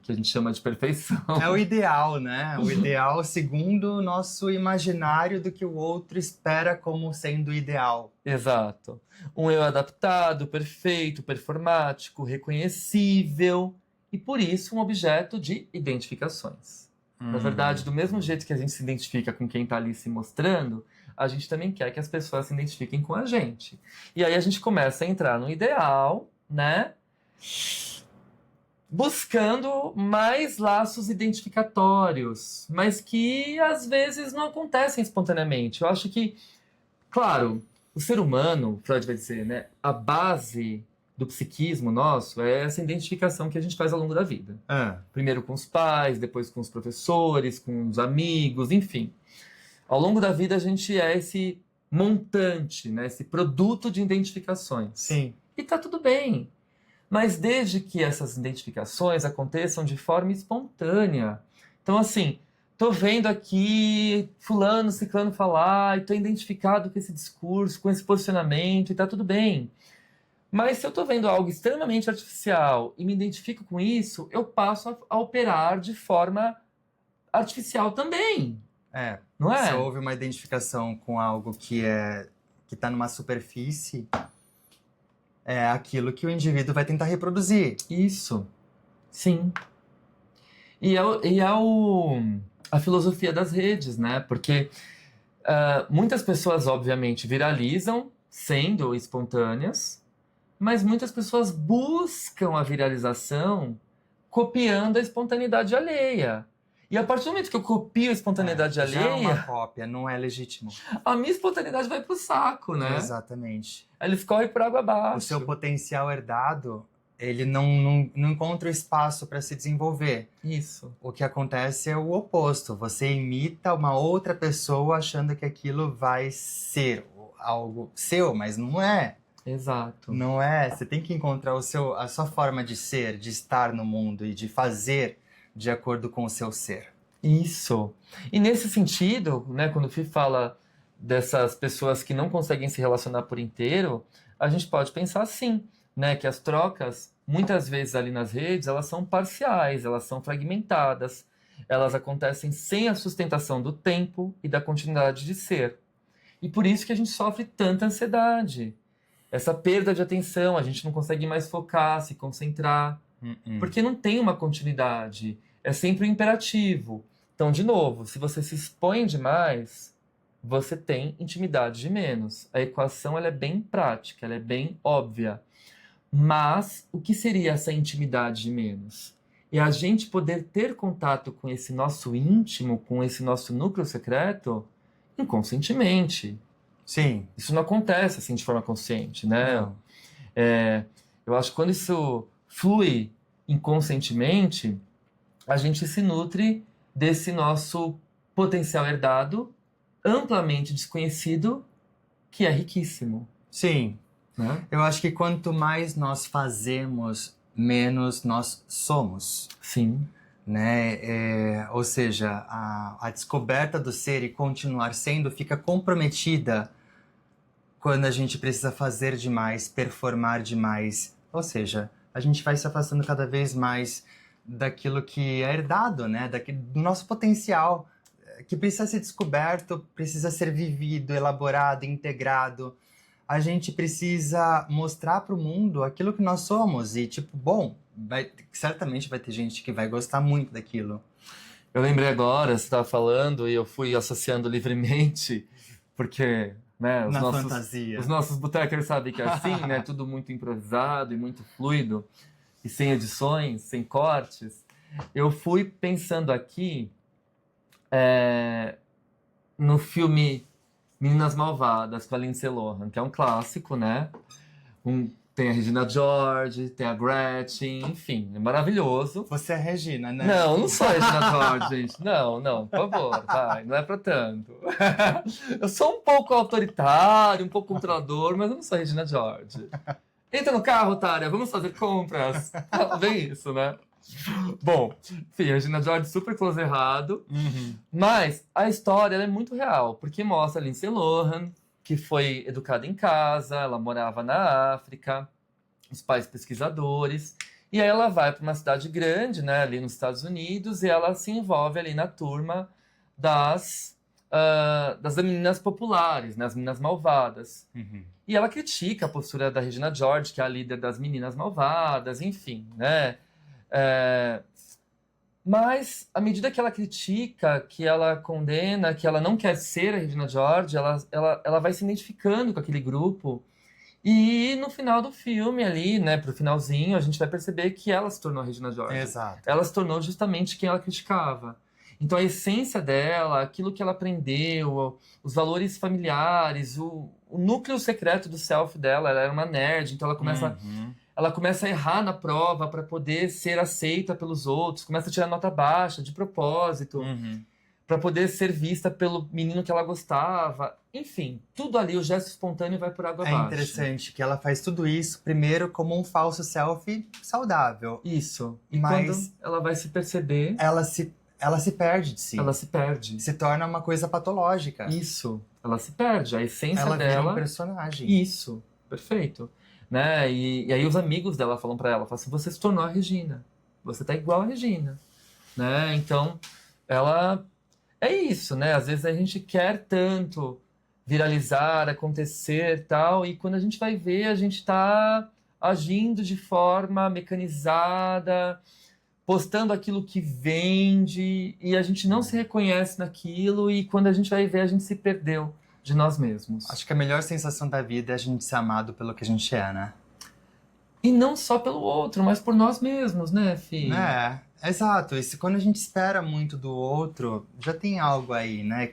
que a gente chama de perfeição. É o ideal, né? O ideal segundo o nosso imaginário do que o outro espera como sendo ideal. Exato. Um eu adaptado, perfeito, performático, reconhecível e, por isso, um objeto de identificações. Na verdade, do mesmo jeito que a gente se identifica com quem está ali se mostrando, a gente também quer que as pessoas se identifiquem com a gente. E aí a gente começa a entrar no ideal, né? Buscando mais laços identificatórios, mas que às vezes não acontecem espontaneamente. Eu acho que, claro, o ser humano, Freud vai dizer, né? A base do psiquismo nosso é essa identificação que a gente faz ao longo da vida. Primeiro com os pais, depois com os professores, com os amigos, enfim. Ao longo da vida a gente é esse montante, né? Esse produto de identificações. Sim. E tá tudo bem. Mas desde que essas identificações aconteçam de forma espontânea. Então, assim, tô vendo aqui fulano, ciclano falar, e tô identificado com esse discurso, com esse posicionamento, e tá tudo bem. Mas se eu tô vendo algo extremamente artificial e me identifico com isso, eu passo a operar de forma artificial também. Não é? Se houve uma identificação com algo que está numa superfície, é aquilo que o indivíduo vai tentar reproduzir. Isso. Sim. E a filosofia das redes, né? Porque muitas pessoas, obviamente, viralizam sendo espontâneas, mas muitas pessoas buscam a viralização copiando a espontaneidade alheia. E a partir do momento que eu copio a espontaneidade Já é uma alheia, cópia, não é legítimo. a minha espontaneidade vai pro saco, né? Exatamente. Aí eles correm por água abaixo. O seu potencial herdado, ele não encontra o espaço para se desenvolver. Isso. O que acontece é o oposto. Você imita uma outra pessoa achando que aquilo vai ser algo seu, mas não é. Exato. Não é. Você tem que encontrar a sua forma de ser, de estar no mundo e de fazer de acordo com o seu ser. Isso. E nesse sentido, né, quando o Fih fala dessas pessoas que não conseguem se relacionar por inteiro, a gente pode pensar assim, né, que as trocas, muitas vezes ali nas redes, elas são parciais, elas são fragmentadas, elas acontecem sem a sustentação do tempo e da continuidade de ser. E por isso que a gente sofre tanta ansiedade. Essa perda de atenção, a gente não consegue mais focar, se concentrar, porque não tem uma continuidade. É sempre o imperativo. Então, de novo, se você se expõe demais, você tem intimidade de menos. A equação ela é bem prática, ela é bem óbvia. Mas o que seria essa intimidade de menos? É a gente poder ter contato com esse nosso íntimo, com esse nosso núcleo secreto, inconscientemente. Sim. Isso não acontece assim de forma consciente, né? Não. Eu acho que quando isso flui inconscientemente, a gente se nutre desse nosso potencial herdado, amplamente desconhecido, que é riquíssimo. Sim. Né? Eu acho que quanto mais nós fazemos, menos nós somos. Sim. Né? Ou seja, a descoberta do ser e continuar sendo fica comprometida quando a gente precisa fazer demais, performar demais. Ou seja, a gente vai se afastando cada vez mais daquilo que é herdado, né? Do nosso potencial, que precisa ser descoberto, precisa ser vivido, elaborado, integrado. A gente precisa mostrar para o mundo aquilo que nós somos. E, tipo, bom, certamente vai ter gente que vai gostar muito daquilo. Eu lembrei agora, você estava falando, e eu fui associando livremente, porque... Né, fantasia. Os nossos botecers sabem que é assim, né? Tudo muito improvisado e muito fluido, e sem edições, sem cortes. Eu fui pensando aqui no filme Meninas Malvadas, com a Lindsay Lohan, que é um clássico, né? Tem a Regina George, tem a Gretchen, enfim, é maravilhoso. Você é a Regina, né? Não sou a Regina George, gente. Não, por favor, vai, não é pra tanto. Eu sou um pouco autoritário, um pouco controlador, mas eu não sou a Regina George. Entra no carro, otária, vamos fazer compras. Bem isso, né? Bom, enfim, a Regina George super close errado, mas a história ela é muito real, porque mostra a Lindsay Lohan, que foi educada em casa, ela morava na África, os pais pesquisadores, e aí ela vai para uma cidade grande, né, ali nos Estados Unidos, e ela se envolve ali na turma das meninas populares, né, as meninas malvadas. E ela critica a postura da Regina George, que é a líder das meninas malvadas, enfim, né? Mas, à medida que ela critica, que ela condena, que ela não quer ser a Regina George, ela vai se identificando com aquele grupo. E no final do filme ali, né, pro finalzinho, a gente vai perceber que ela se tornou a Regina George. Exato. Ela se tornou justamente quem ela criticava. Então a essência dela, aquilo que ela aprendeu, os valores familiares, o núcleo secreto do self dela, ela era uma nerd, então ela começa a errar na prova para poder ser aceita pelos outros, começa a tirar nota baixa de propósito, para poder ser vista pelo menino que ela gostava. Enfim, tudo ali, o gesto espontâneo vai por água abaixo. É interessante que ela faz tudo isso primeiro como um falso selfie saudável. Isso. E mas quando ela vai se perceber... Ela se perde de si. Ela se perde. Se torna uma coisa patológica. Isso. Ela se perde. A essência ela dela... Ela vira um personagem. Isso. Perfeito. Né? E aí os amigos dela falam pra ela, falam assim, você se tornou a Regina. Você tá igual a Regina. Né? Então, ela... É isso, né? Às vezes a gente quer tanto viralizar, acontecer tal, e quando a gente vai ver, a gente tá agindo de forma mecanizada, postando aquilo que vende, e a gente não se reconhece naquilo, e quando a gente vai ver, a gente se perdeu de nós mesmos. Acho que a melhor sensação da vida é a gente ser amado pelo que a gente é, né? E não só pelo outro, mas por nós mesmos, né, Fih? Exato, quando a gente espera muito do outro, já tem algo aí, né?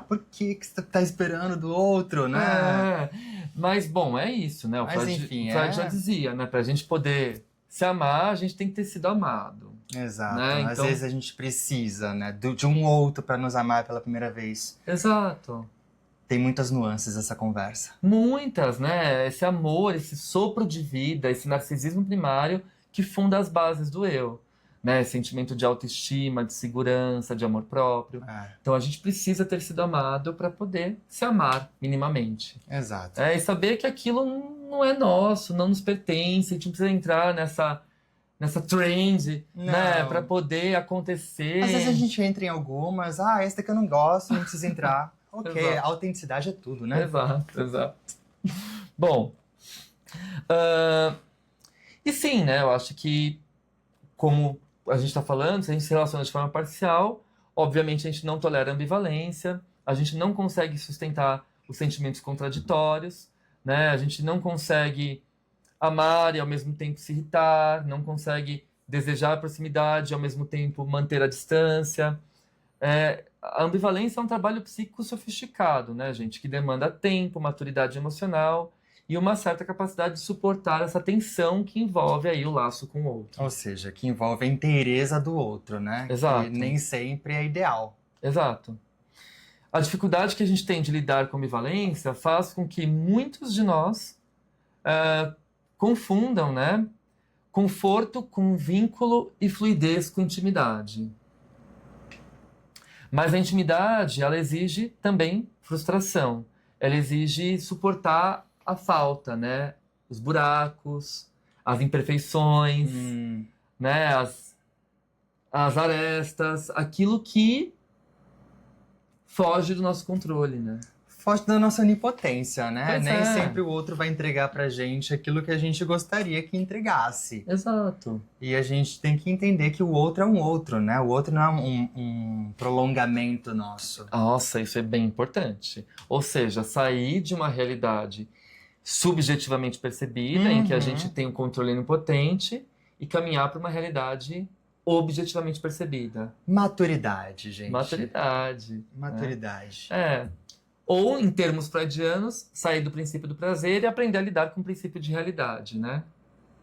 Por que você tá esperando do outro, né? Mas, bom, é isso, né? Mas, enfim, o Freud já dizia, né? Pra gente poder se amar, a gente tem que ter sido amado. Exato, Né? às Então... vezes a gente precisa, né? De um outro para nos amar pela primeira vez. Exato. Tem muitas nuances essa conversa. Muitas, né? Esse amor, esse sopro de vida, esse narcisismo primário que funda as bases do eu. Né? Sentimento de autoestima, de segurança, de amor próprio. Então a gente precisa ter sido amado para poder se amar minimamente. Exato. E saber que aquilo não é nosso, não nos pertence, a gente não precisa entrar nessa trend, né, para poder acontecer. Às vezes a gente entra em algumas, essa daqui eu não gosto, não precisa entrar. Ok, a autenticidade é tudo, né? Exato. Bom, e sim, né, eu acho que, como a gente está falando, se a gente se relaciona de forma parcial, obviamente a gente não tolera ambivalência, a gente não consegue sustentar os sentimentos contraditórios, né, a gente não consegue amar e ao mesmo tempo se irritar, não consegue desejar a proximidade e ao mesmo tempo manter a distância. A ambivalência é um trabalho psíquico sofisticado, né, gente, que demanda tempo, maturidade emocional e uma certa capacidade de suportar essa tensão que envolve aí o laço com o outro. Ou seja, que envolve a inteireza do outro, né? Exato. Que nem sempre é ideal. Exato. A dificuldade que a gente tem de lidar com a ambivalência faz com que muitos de nós confundam, né, conforto com vínculo e fluidez com intimidade. Mas a intimidade, ela exige também frustração. Ela exige suportar a falta, né? Os buracos, as imperfeições, né? As arestas, aquilo que foge do nosso controle, né? Foge da nossa onipotência, né? Pois Nem sempre o outro vai entregar pra gente aquilo que a gente gostaria que entregasse. Exato. E a gente tem que entender que o outro é um outro, né? O outro não é um prolongamento nosso. Nossa, isso é bem importante. Ou seja, sair de uma realidade subjetivamente percebida, em que a gente tem um controle onipotente, e caminhar para uma realidade objetivamente percebida. Maturidade, gente. Maturidade. Ou, em termos freudianos, sair do princípio do prazer e aprender a lidar com o princípio de realidade, né?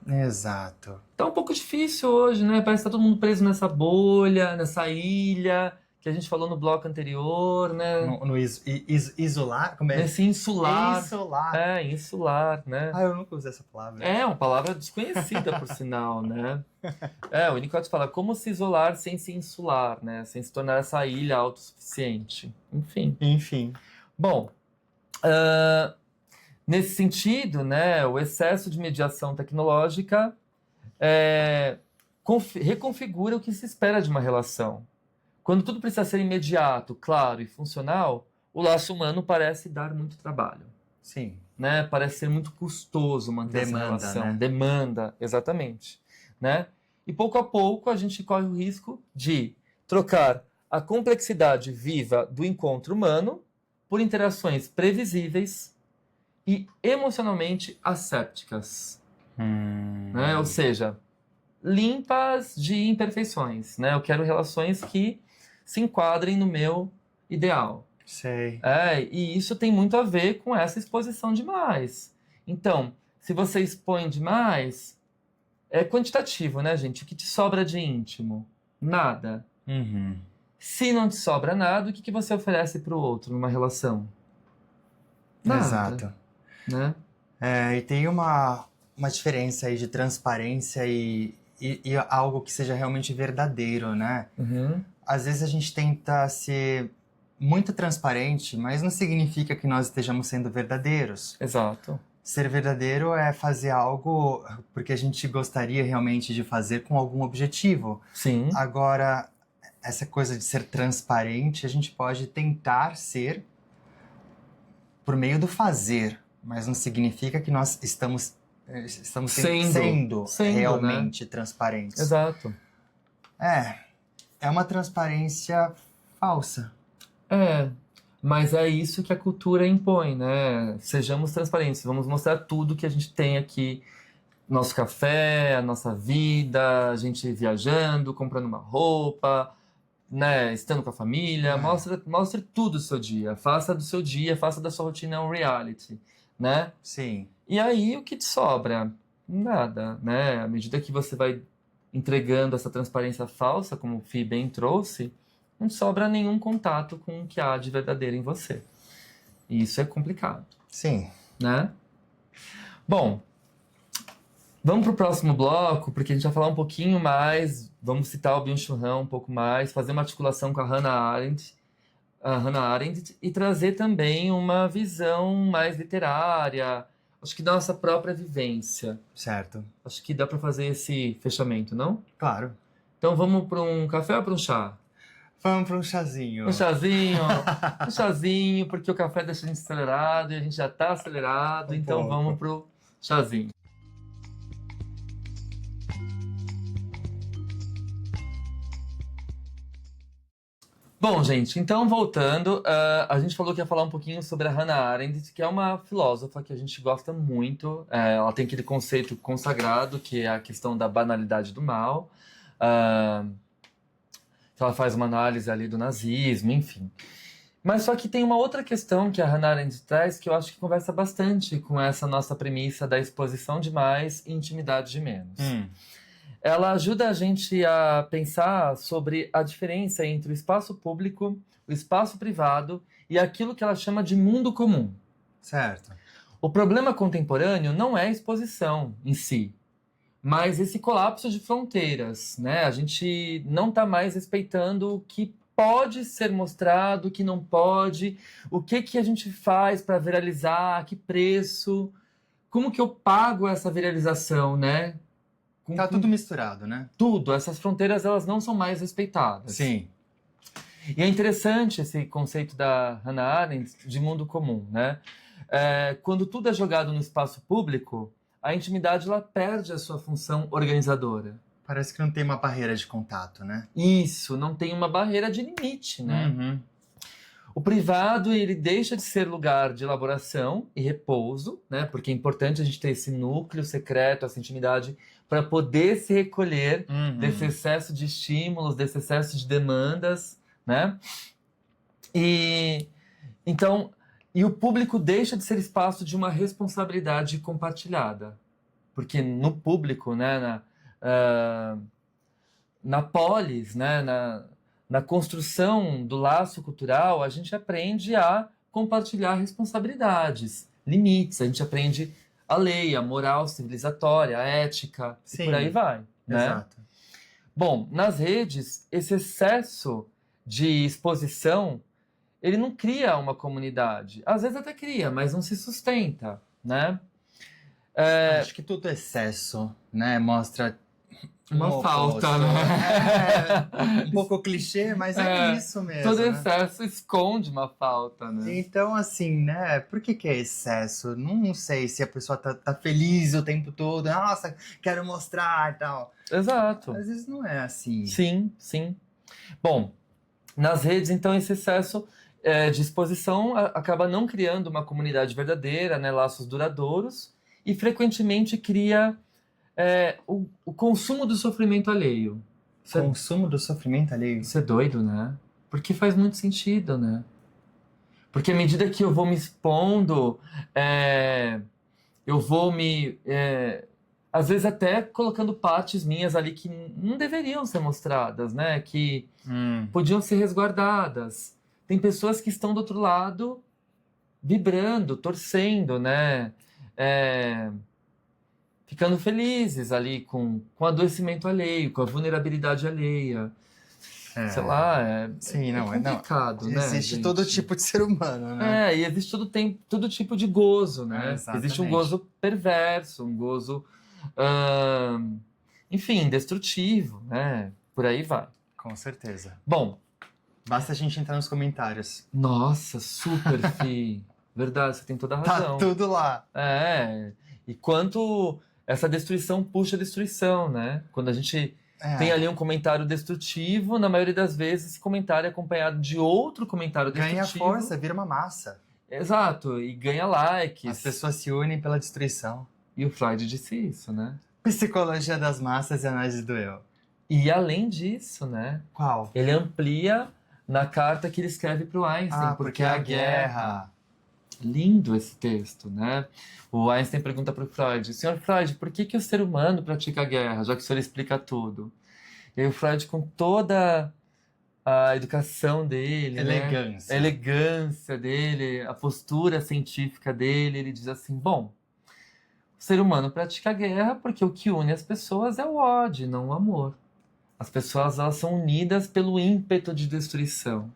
Exato. Tá um pouco difícil hoje, né? Parece que tá todo mundo preso nessa bolha, nessa ilha, que a gente falou no bloco anterior, né? No isolar? Como é? Nesse insular. Insular. Insular, né? Eu nunca usei essa palavra. É uma palavra desconhecida, por sinal, né? O Winnicott fala como se isolar sem se insular, né? Sem se tornar essa ilha autossuficiente. Enfim. Bom, nesse sentido, né, o excesso de mediação tecnológica reconfigura o que se espera de uma relação. Quando tudo precisa ser imediato, claro e funcional, o laço humano parece dar muito trabalho. Sim. Né? Parece ser muito custoso manter essa relação. Né? Demanda, exatamente. Né? E pouco a pouco a gente corre o risco de trocar a complexidade viva do encontro humano por interações previsíveis e emocionalmente assépticas. Né? Ou seja, limpas de imperfeições. Né? Eu quero relações que se enquadrem no meu ideal. Sei. E isso tem muito a ver com essa exposição demais. Então, se você expõe demais, é quantitativo, né, gente? O que te sobra de íntimo? Nada. Se não te sobra nada, o que você oferece para o outro numa relação? Nada. Exato. Né? E tem uma diferença aí de transparência e algo que seja realmente verdadeiro, né? Às vezes a gente tenta ser muito transparente, mas não significa que nós estejamos sendo verdadeiros. Exato. Ser verdadeiro é fazer algo porque a gente gostaria realmente de fazer com algum objetivo. Sim. Agora, essa coisa de ser transparente, a gente pode tentar ser por meio do fazer, mas não significa que nós estamos sendo realmente, né, transparentes. Exato. É uma transparência falsa. Mas é isso que a cultura impõe, né? Sejamos transparentes, vamos mostrar tudo que a gente tem aqui nosso café, a nossa vida, a gente viajando, comprando uma roupa, né, estando com a família, mostre tudo do seu dia, faça do seu dia, faça da sua rotina um reality, né? Sim. E aí o que te sobra? Nada, né? À medida que você vai entregando essa transparência falsa, como o Fih bem trouxe, não sobra nenhum contato com o que há de verdadeiro em você. E isso é complicado, Sim. né? Bom, vamos para o próximo bloco, porque a gente vai falar um pouquinho mais, vamos citar o Byung-Chul Han um pouco mais, fazer uma articulação com a Hannah Arendt e trazer também uma visão mais literária, acho que da nossa própria vivência. Certo. Acho que dá para fazer esse fechamento, não? Claro. Então vamos para um café ou para um chá? Vamos para um chazinho. Um chazinho, um chazinho, porque o café deixa a gente acelerado e a gente já está acelerado, então pouco. vamos pro chazinho. Bom, gente, então voltando, a gente falou que ia falar um pouquinho sobre a Hannah Arendt, que é uma filósofa que a gente gosta muito. Ela tem aquele conceito consagrado, que é a questão da banalidade do mal. Ela faz uma análise ali do nazismo, enfim. Mas só que tem uma outra questão que a Hannah Arendt traz, que eu acho que conversa bastante com essa nossa premissa da exposição de mais e intimidade de menos. Ela ajuda a gente a pensar sobre a diferença entre o espaço público, o espaço privado e aquilo que ela chama de mundo comum. Certo. O problema contemporâneo não é a exposição em si, mas esse colapso de fronteiras, né? A gente não está mais respeitando o que pode ser mostrado, o que não pode, o que a gente faz para viralizar, a que preço, como que eu pago essa viralização, né? Tá tudo misturado, né? Tudo, essas fronteiras elas não são mais respeitadas. Sim. E é interessante esse conceito da Hannah Arendt de mundo comum, né? Quando tudo é jogado no espaço público, a intimidade ela perde a sua função organizadora. Parece que não tem uma barreira de contato, né? Isso, não tem uma barreira de limite, né? Uhum. O privado ele deixa de ser lugar de elaboração e repouso, né? Porque é importante a gente ter esse núcleo secreto, essa intimidade, para poder se recolher desse excesso de estímulos, desse excesso de demandas, né? E o público deixa de ser espaço de uma responsabilidade compartilhada, porque no público, né, na polis, né, na construção do laço cultural, a gente aprende a compartilhar responsabilidades, limites, a gente aprende a lei, a moral civilizatória, a ética, Sim, e por aí vai. Né? Exato. Bom, nas redes, esse excesso de exposição, ele não cria uma comunidade. Às vezes até cria, mas não se sustenta, né? Acho que todo excesso, né, mostra uma falta, oposto. né? Um pouco clichê, mas é isso mesmo. Todo né? excesso esconde uma falta, né? Então, assim, né? Por que é excesso? Não sei se a pessoa tá feliz o tempo todo. Nossa, quero mostrar e tal. Exato. Às vezes não é assim. Sim, sim. Bom, nas redes, então, esse excesso de exposição acaba não criando uma comunidade verdadeira, né? Laços duradouros, e frequentemente cria o consumo do sofrimento alheio. Consumo do sofrimento alheio. Isso é doido, né? Porque faz muito sentido, né? Porque à medida que eu vou me expondo, eu vou me... às vezes até colocando partes minhas ali que não deveriam ser mostradas, né? Que podiam ser resguardadas. Tem pessoas que estão do outro lado vibrando, torcendo, né? Ficando felizes ali com o adoecimento alheio, com a vulnerabilidade alheia. Sei lá, Sim, é complicado, né? Existe gente? todo tipo de ser humano, né? E existe todo tipo de gozo, né? Existe um gozo perverso, um gozo, enfim, destrutivo, né? Por aí vai. Com certeza. Bom, basta a gente entrar nos comentários. Nossa, super, Fi. Verdade, você tem toda a razão. Tá tudo lá. E quanto essa destruição puxa a destruição, né? Quando a gente tem ali um comentário destrutivo, na maioria das vezes esse comentário é acompanhado de outro comentário destrutivo. Ganha força, vira uma massa. Exato, e ganha likes. As pessoas se unem pela destruição. E o Freud disse isso, né? Psicologia das massas e análise do eu. E além disso, né? Qual? Ele amplia na carta que ele escreve para o Einstein, porque é a guerra. Lindo esse texto, né? O Einstein pergunta para o Freud: Senhor Freud, por que o ser humano pratica a guerra, já que o senhor explica tudo? E aí o Freud, com toda a educação dele, Elegância. Né? A elegância dele, a postura científica dele, ele diz assim: bom, o ser humano pratica a guerra porque o que une as pessoas é o ódio, não o amor. As pessoas, elas são unidas pelo ímpeto de destruição,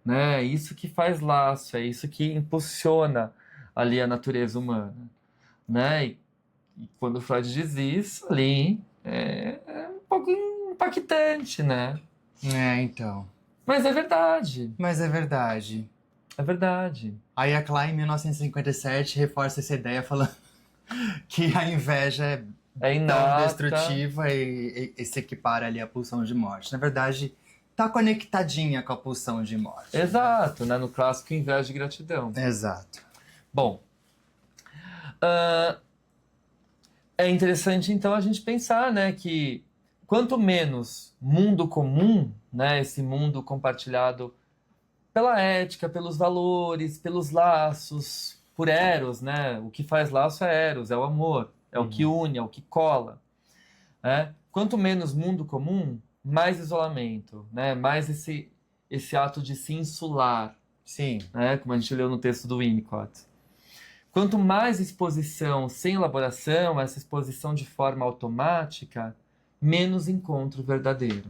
né? É isso que faz laço, é isso que impulsiona ali a natureza humana, né? E quando Freud diz isso, ali é um pouco impactante, né? Então. Mas é verdade. Mas é verdade. É verdade. Aí a Klein, em 1957, reforça essa ideia falando que a inveja é tão inata, destrutiva e se equipara ali à pulsão de morte. Na verdade, tá conectadinha com a pulsão de morte. Exato, né? No clássico inveja e gratidão. Exato. Bom, é interessante então a gente pensar, né, que quanto menos mundo comum, né, esse mundo compartilhado pela ética, pelos valores, pelos laços, por Eros, né? O que faz laço é Eros, é o amor, é o que une, é o que cola. Né? Quanto menos mundo comum, mais isolamento, né? Mais esse ato de se insular. Sim. Né? Como a gente leu no texto do Winnicott. Quanto mais exposição sem elaboração, essa exposição de forma automática, menos encontro verdadeiro.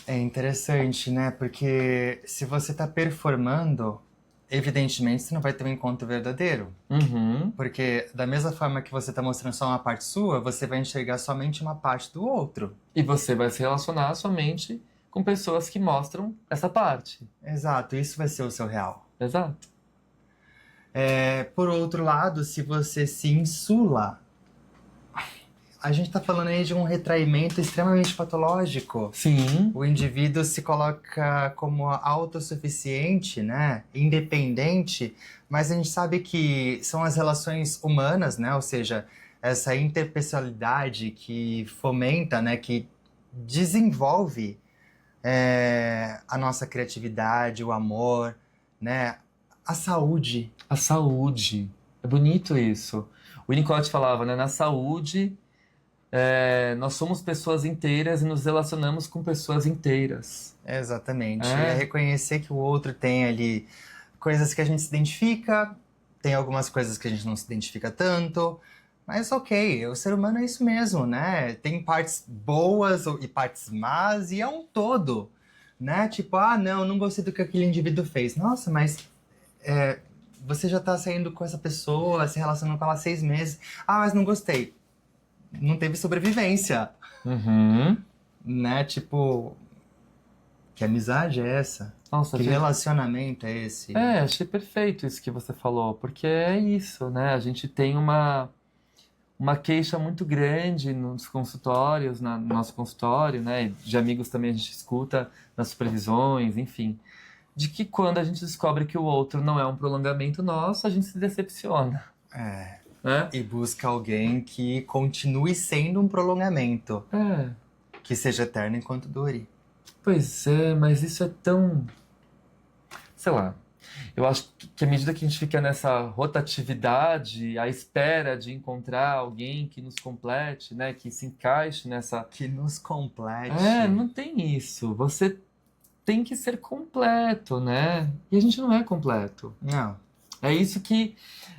É interessante, né? Porque se você está performando, evidentemente você não vai ter um encontro verdadeiro. Uhum. Porque da mesma forma que você está mostrando só uma parte sua, você vai enxergar somente uma parte do outro. E você vai se relacionar somente com pessoas que mostram essa parte. Exato, isso vai ser o seu real. Exato. Por outro lado, se você se insula, a gente está falando aí de um retraimento extremamente patológico. Sim. O indivíduo se coloca como autossuficiente, né? Independente, mas a gente sabe que são as relações humanas, né? Ou seja, essa interpessoalidade que fomenta, né? Que desenvolve a nossa criatividade, o amor, né? A saúde. A saúde. É bonito isso. O Winnicott falava, né? Na saúde... nós somos pessoas inteiras e nos relacionamos com pessoas inteiras. Exatamente. É reconhecer que o outro tem ali coisas que a gente se identifica, tem algumas coisas que a gente não se identifica tanto, mas ok, o ser humano é isso mesmo, né? Tem partes boas e partes más e é um todo, né? Tipo, não gostei do que aquele indivíduo fez. Nossa, mas você já tá saindo com essa pessoa, se relacionando com ela há 6 meses. Mas não gostei. Não teve sobrevivência. Uhum. Né? Tipo, que amizade é essa? Nossa, que relacionamento é esse? Achei perfeito isso que você falou, porque é isso, né? A gente tem uma queixa muito grande nos consultórios, no nosso consultório, né? De amigos também a gente escuta nas supervisões, enfim, de que quando a gente descobre que o outro não é um prolongamento nosso, a gente se decepciona. E busca alguém que continue sendo um prolongamento. Que seja eterno enquanto dure. Pois é, mas isso é tão... Sei lá. Eu acho que à medida que a gente fica nessa rotatividade, à espera de encontrar alguém que nos complete, né? Que se encaixe nessa... Que nos complete. Não tem isso. Você tem que ser completo, né? E a gente não é completo. Não. É isso que...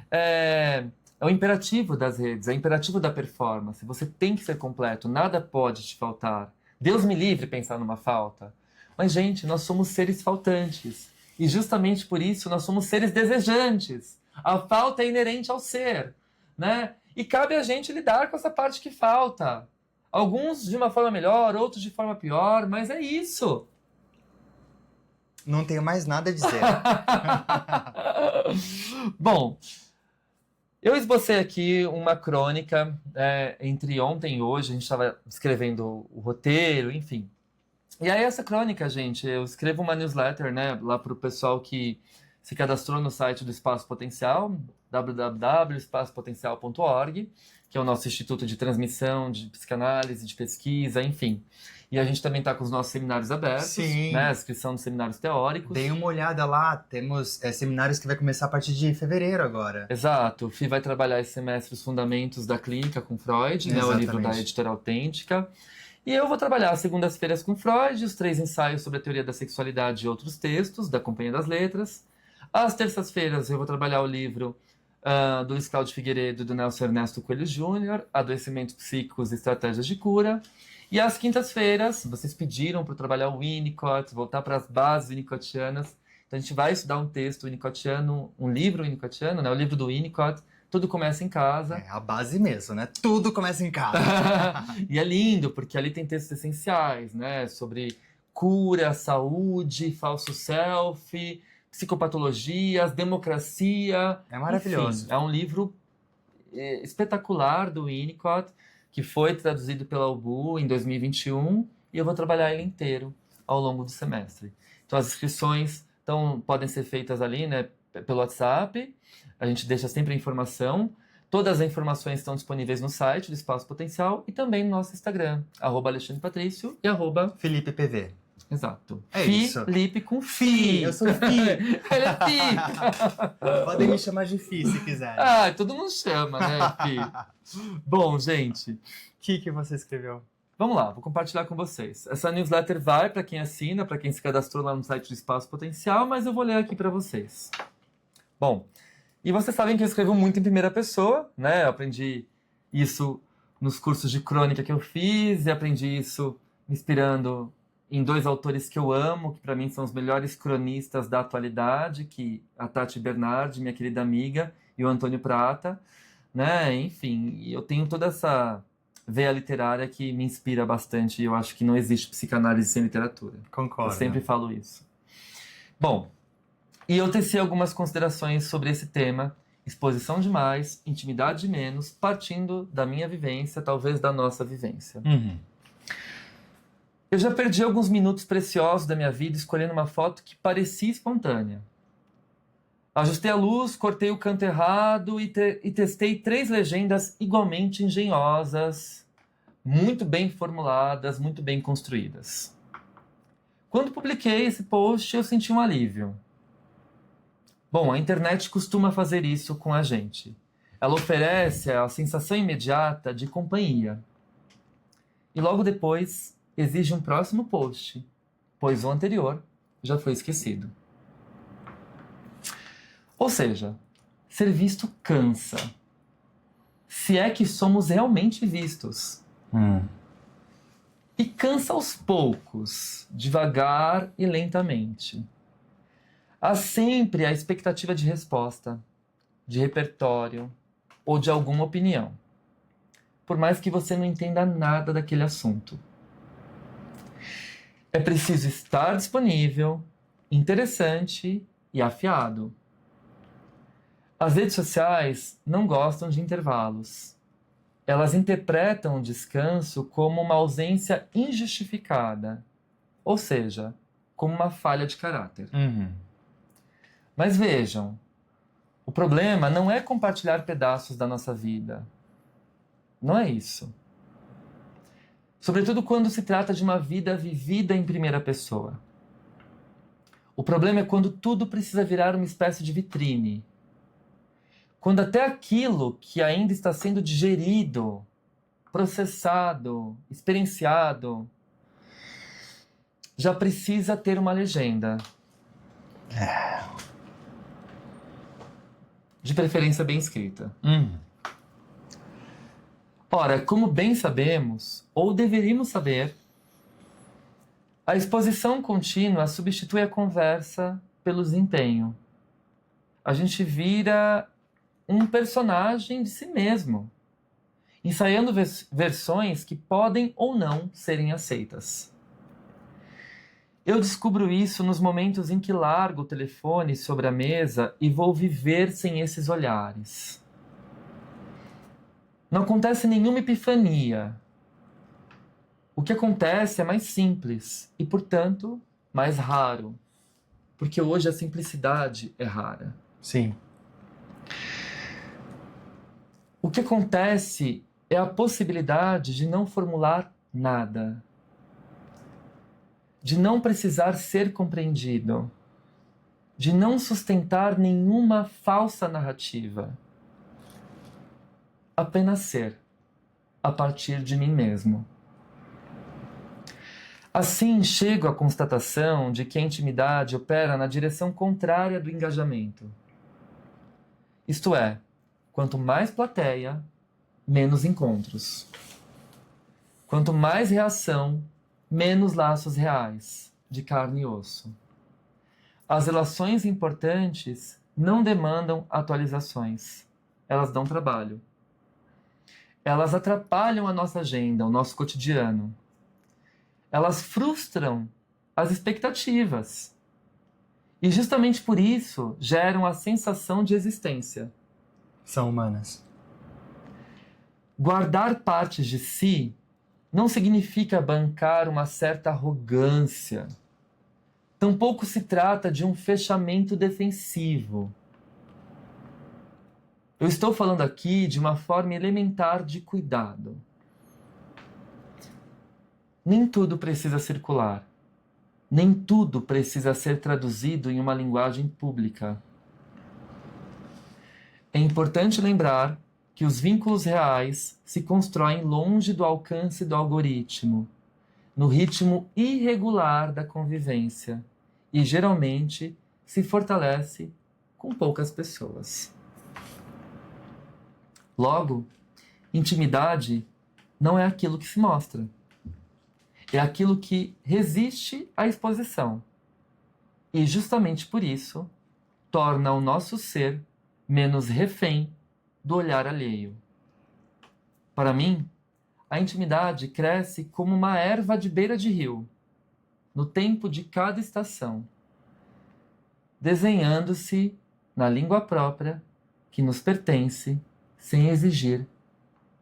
É o imperativo das redes, é o imperativo da performance. Você tem que ser completo, nada pode te faltar. Deus me livre pensar numa falta. Mas, gente, nós somos seres faltantes. E justamente por isso nós somos seres desejantes. A falta é inerente ao ser, né? E cabe a gente lidar com essa parte que falta. Alguns de uma forma melhor, outros de forma pior, mas é isso. Não tenho mais nada a dizer. Bom... Eu esbocei aqui uma crônica entre ontem e hoje, a gente estava escrevendo o roteiro, enfim. E aí essa crônica, gente, eu escrevo uma newsletter, né, lá para o pessoal que se cadastrou no site do Espaço Potencial, www.espaçopotencial.org, que é o nosso instituto de transmissão, de psicanálise, de pesquisa, enfim. E a gente também está com os nossos seminários abertos, Sim. né? A inscrição dos seminários teóricos. Deem uma olhada lá, temos seminários que vai começar a partir de fevereiro agora. Exato, o Fih vai trabalhar esse semestre os fundamentos da clínica com Freud, né? O livro da Editora Autêntica. E eu vou trabalhar as segundas-feiras com Freud, os 3 ensaios sobre a teoria da sexualidade e outros textos, da Companhia das Letras. Às terças-feiras eu vou trabalhar o livro do Luiz Cláudio Figueiredo e do Nelson Ernesto Coelho Júnior, Adoecimentos Psíquicos e Estratégias de Cura. E às quintas-feiras, vocês pediram para eu trabalhar o Winnicott, voltar para as bases winnicottianas. Então a gente vai estudar um texto winnicottiano, um livro winnicottiano, né? O livro do Winnicott, Tudo Começa em Casa. É a base mesmo, né? Tudo começa em casa. E é lindo, porque ali tem textos essenciais, né? Sobre cura, saúde, falso self, psicopatologias, democracia. É maravilhoso. Enfim, é um livro espetacular do Winnicott, que foi traduzido pela UBU em 2021, e eu vou trabalhar ele inteiro ao longo do semestre. Então as inscrições podem ser feitas ali, né, pelo WhatsApp, a gente deixa sempre a informação. Todas as informações estão disponíveis no site do Espaço Potencial e também no nosso Instagram, @AlexandrePatrício e Felipe PV. Exato. É isso. Felipe com Fi. Eu sou Fi. Ele é Fi. Podem me chamar de Fi se quiserem. Ah, todo mundo chama, né, Fi? Bom, gente, O que você escreveu? vamos lá, vou compartilhar com vocês. Essa newsletter vai para quem assina, para quem se cadastrou lá no site do Espaço Potencial, mas eu vou ler aqui para vocês. Bom, e vocês sabem que eu escrevo muito em primeira pessoa, né? Eu aprendi isso nos cursos de crônica que eu fiz e aprendi isso me inspirando em 2 autores que eu amo, que para mim são os melhores cronistas da atualidade, que a Tati Bernardi, minha querida amiga, e o Antônio Prata, né? Enfim, eu tenho toda essa veia literária que me inspira bastante, e eu acho que não existe psicanálise sem literatura. Concordo. Eu sempre falo isso. Bom, e eu teci algumas considerações sobre esse tema, exposição de mais, intimidade de menos, partindo da minha vivência, talvez da nossa vivência. Eu já perdi alguns minutos preciosos da minha vida escolhendo uma foto que parecia espontânea. Ajustei a luz, cortei o canto errado e testei 3 legendas igualmente engenhosas, muito bem formuladas, muito bem construídas. Quando publiquei esse post, eu senti um alívio. Bom, a internet costuma fazer isso com a gente. Ela oferece a sensação imediata de companhia. E logo depois exige um próximo post, pois o anterior já foi esquecido. Ou seja, ser visto cansa. Se é que somos realmente vistos. E cansa aos poucos, devagar e lentamente. Há sempre a expectativa de resposta, de repertório ou de alguma opinião, por mais que você não entenda nada daquele assunto. É preciso estar disponível, interessante e afiado. As redes sociais não gostam de intervalos. Elas interpretam o descanso como uma ausência injustificada, ou seja, como uma falha de caráter. Mas vejam, o problema não é compartilhar pedaços da nossa vida. Não é isso. Sobretudo quando se trata de uma vida vivida em primeira pessoa. O problema é quando tudo precisa virar uma espécie de vitrine. Quando até aquilo que ainda está sendo digerido, processado, experienciado, já precisa ter uma legenda. De preferência bem escrita. Ora, como bem sabemos, ou deveríamos saber, a exposição contínua substitui a conversa pelo desempenho. A gente vira um personagem de si mesmo, ensaiando versões que podem ou não serem aceitas. Eu descubro isso nos momentos em que largo o telefone sobre a mesa e vou viver sem esses olhares. Não acontece nenhuma epifania. O que acontece é mais simples e, portanto, mais raro. Porque hoje a simplicidade é rara. Sim. O que acontece é a possibilidade de não formular nada, de não precisar ser compreendido, de não sustentar nenhuma falsa narrativa. Apenas ser, a partir de mim mesmo. Assim, chego à constatação de que a intimidade opera na direção contrária do engajamento. Isto é, quanto mais plateia, menos encontros. Quanto mais reação, menos laços reais, de carne e osso. As relações importantes não demandam atualizações. Elas dão trabalho. Elas atrapalham a nossa agenda, o nosso cotidiano. Elas frustram as expectativas. E justamente por isso geram a sensação de existência. São humanas. Guardar partes de si não significa bancar uma certa arrogância. Tampouco se trata de um fechamento defensivo. Eu estou falando aqui de uma forma elementar de cuidado. Nem tudo precisa circular. Nem tudo precisa ser traduzido em uma linguagem pública. É importante lembrar que os vínculos reais se constroem longe do alcance do algoritmo, no ritmo irregular da convivência, e geralmente se fortalece com poucas pessoas. Logo, intimidade não é aquilo que se mostra. É aquilo que resiste à exposição. E justamente por isso, torna o nosso ser menos refém do olhar alheio. Para mim, a intimidade cresce como uma erva de beira de rio, no tempo de cada estação, desenhando-se na língua própria que nos pertence, sem exigir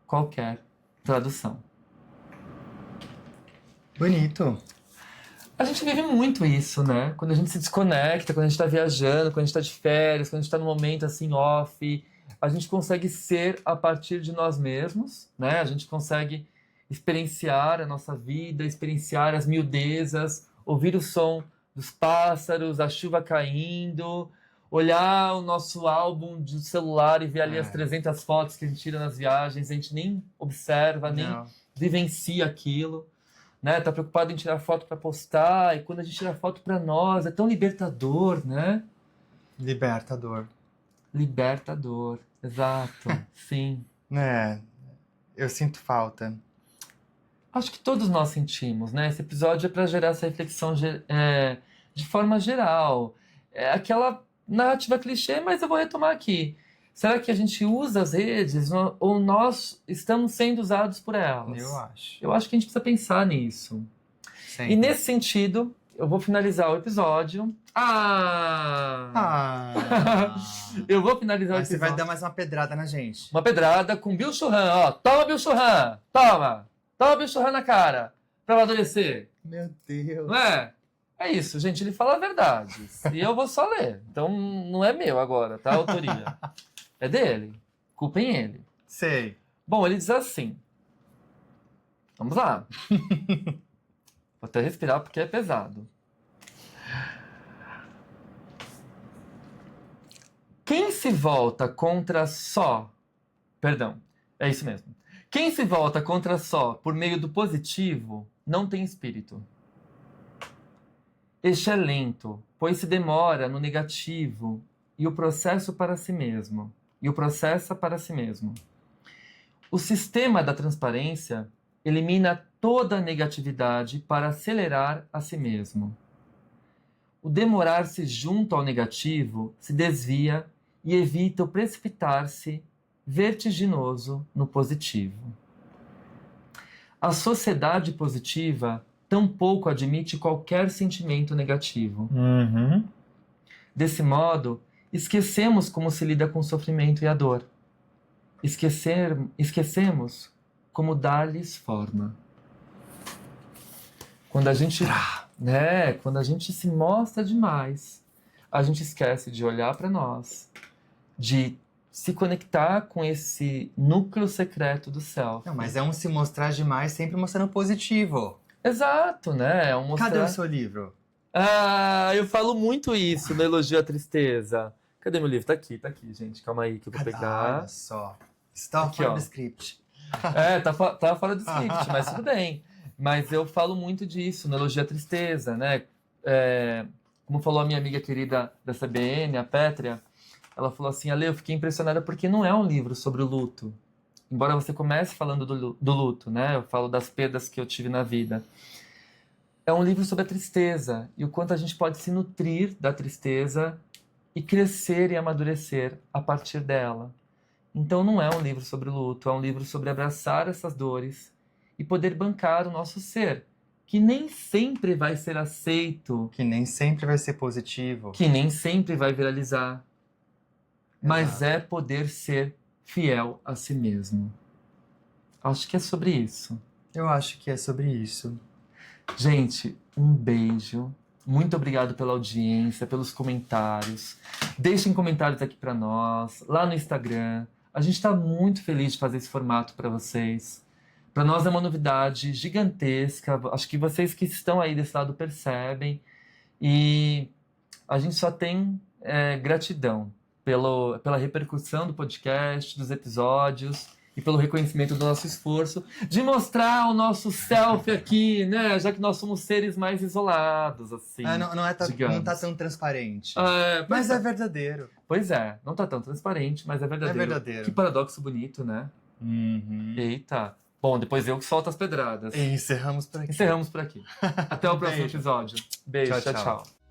qualquer tradução. Bonito. A gente vive muito isso, né? Quando a gente se desconecta, quando a gente tá viajando, quando a gente tá de férias, quando a gente tá num momento assim off, a gente consegue ser a partir de nós mesmos, né? A gente consegue experienciar a nossa vida, experienciar as miudezas, ouvir o som dos pássaros, a chuva caindo, olhar o nosso álbum de celular e ver ali as 300 fotos que a gente tira nas viagens, a gente nem observa, nem vivencia aquilo. Né? Tá preocupado em tirar foto para postar, e quando a gente tira foto para nós, é tão libertador, né? Libertador. Libertador, exato, sim. É, eu sinto falta. Acho que todos nós sentimos, né? Esse episódio é para gerar essa reflexão de forma geral. É aquela narrativa clichê, mas eu vou retomar aqui. Será que a gente usa as redes ou nós estamos sendo usados por elas? Eu acho. Eu acho que a gente precisa pensar nisso. Sempre. E nesse sentido, eu vou finalizar o episódio. Eu vou finalizar o Mas você episódio. vai dar mais uma pedrada na gente. Uma pedrada com Bill Churran, ó. Toma, Bill Churran! Toma! Toma, Bill Churran na cara! Pra amadurecer. Meu Deus. Não é? É isso, gente. Ele fala a verdade. E eu vou só ler. Então não é meu agora, tá? A autoria. É dele. Culpem ele. Sei. Bom, ele diz assim. Vamos lá. Vou até respirar porque é pesado. Quem se volta contra só... Perdão, é isso mesmo. Quem se volta contra só por meio do positivo não tem espírito. Este é lento, pois se demora no negativo e o processo para si mesmo. E o processa para si mesmo. O sistema da transparência elimina toda a negatividade para acelerar a si mesmo. O demorar-se junto ao negativo se desvia e evita o precipitar-se vertiginoso no positivo. A sociedade positiva tampouco admite qualquer sentimento negativo. Desse modo, esquecemos como se lida com o sofrimento e a dor. Esquecemos como dar-lhes forma. Quando a gente, quando a gente se mostra demais, a gente esquece de olhar para nós, de se conectar com esse núcleo secreto do self. Não, mas é um se mostrar demais, sempre mostrando positivo. Exato, né? É um mostrar... Cadê o seu livro? Ah, eu falo muito isso no Elogio à Tristeza. Cadê meu livro? Tá aqui, gente. Calma aí que eu vou pegar. Olha só. Está Aqui, fora ó. do script. Tá fora do script, mas tudo bem. Mas eu falo muito disso no Elogio à Tristeza, né? Como falou a minha amiga querida da CBN, a Pétria, ela falou assim, Ale, eu fiquei impressionada porque não é um livro sobre o luto. Embora você comece falando do luto, né? Eu falo das perdas que eu tive na vida. É um livro sobre a tristeza e o quanto a gente pode se nutrir da tristeza e crescer e amadurecer a partir dela. Então não é um livro sobre o luto, é um livro sobre abraçar essas dores e poder bancar o nosso ser, que nem sempre vai ser aceito, Que nem sempre vai ser positivo. que nem sempre vai viralizar, mas é poder ser fiel a si mesmo. Acho que é sobre isso. Eu acho que é sobre isso. Gente, um beijo. Muito obrigado pela audiência, pelos comentários. Deixem comentários aqui para nós, lá no Instagram. A gente está muito feliz de fazer esse formato para vocês. Para nós é uma novidade gigantesca. Acho que vocês que estão aí desse lado percebem. E a gente só tem gratidão pela repercussão do podcast, dos episódios e pelo reconhecimento do nosso esforço de mostrar o nosso self aqui, né? Já que nós somos seres mais isolados, assim. Não tá tão transparente. Mas é verdadeiro. Pois é, não tá tão transparente, mas é verdadeiro. É verdadeiro. Que paradoxo bonito, né? Uhum. Eita. Bom, depois eu que solto as pedradas. E encerramos por aqui. Encerramos por aqui. Até o próximo Beijo. episódio. Beijo, Tchau, tchau. tchau.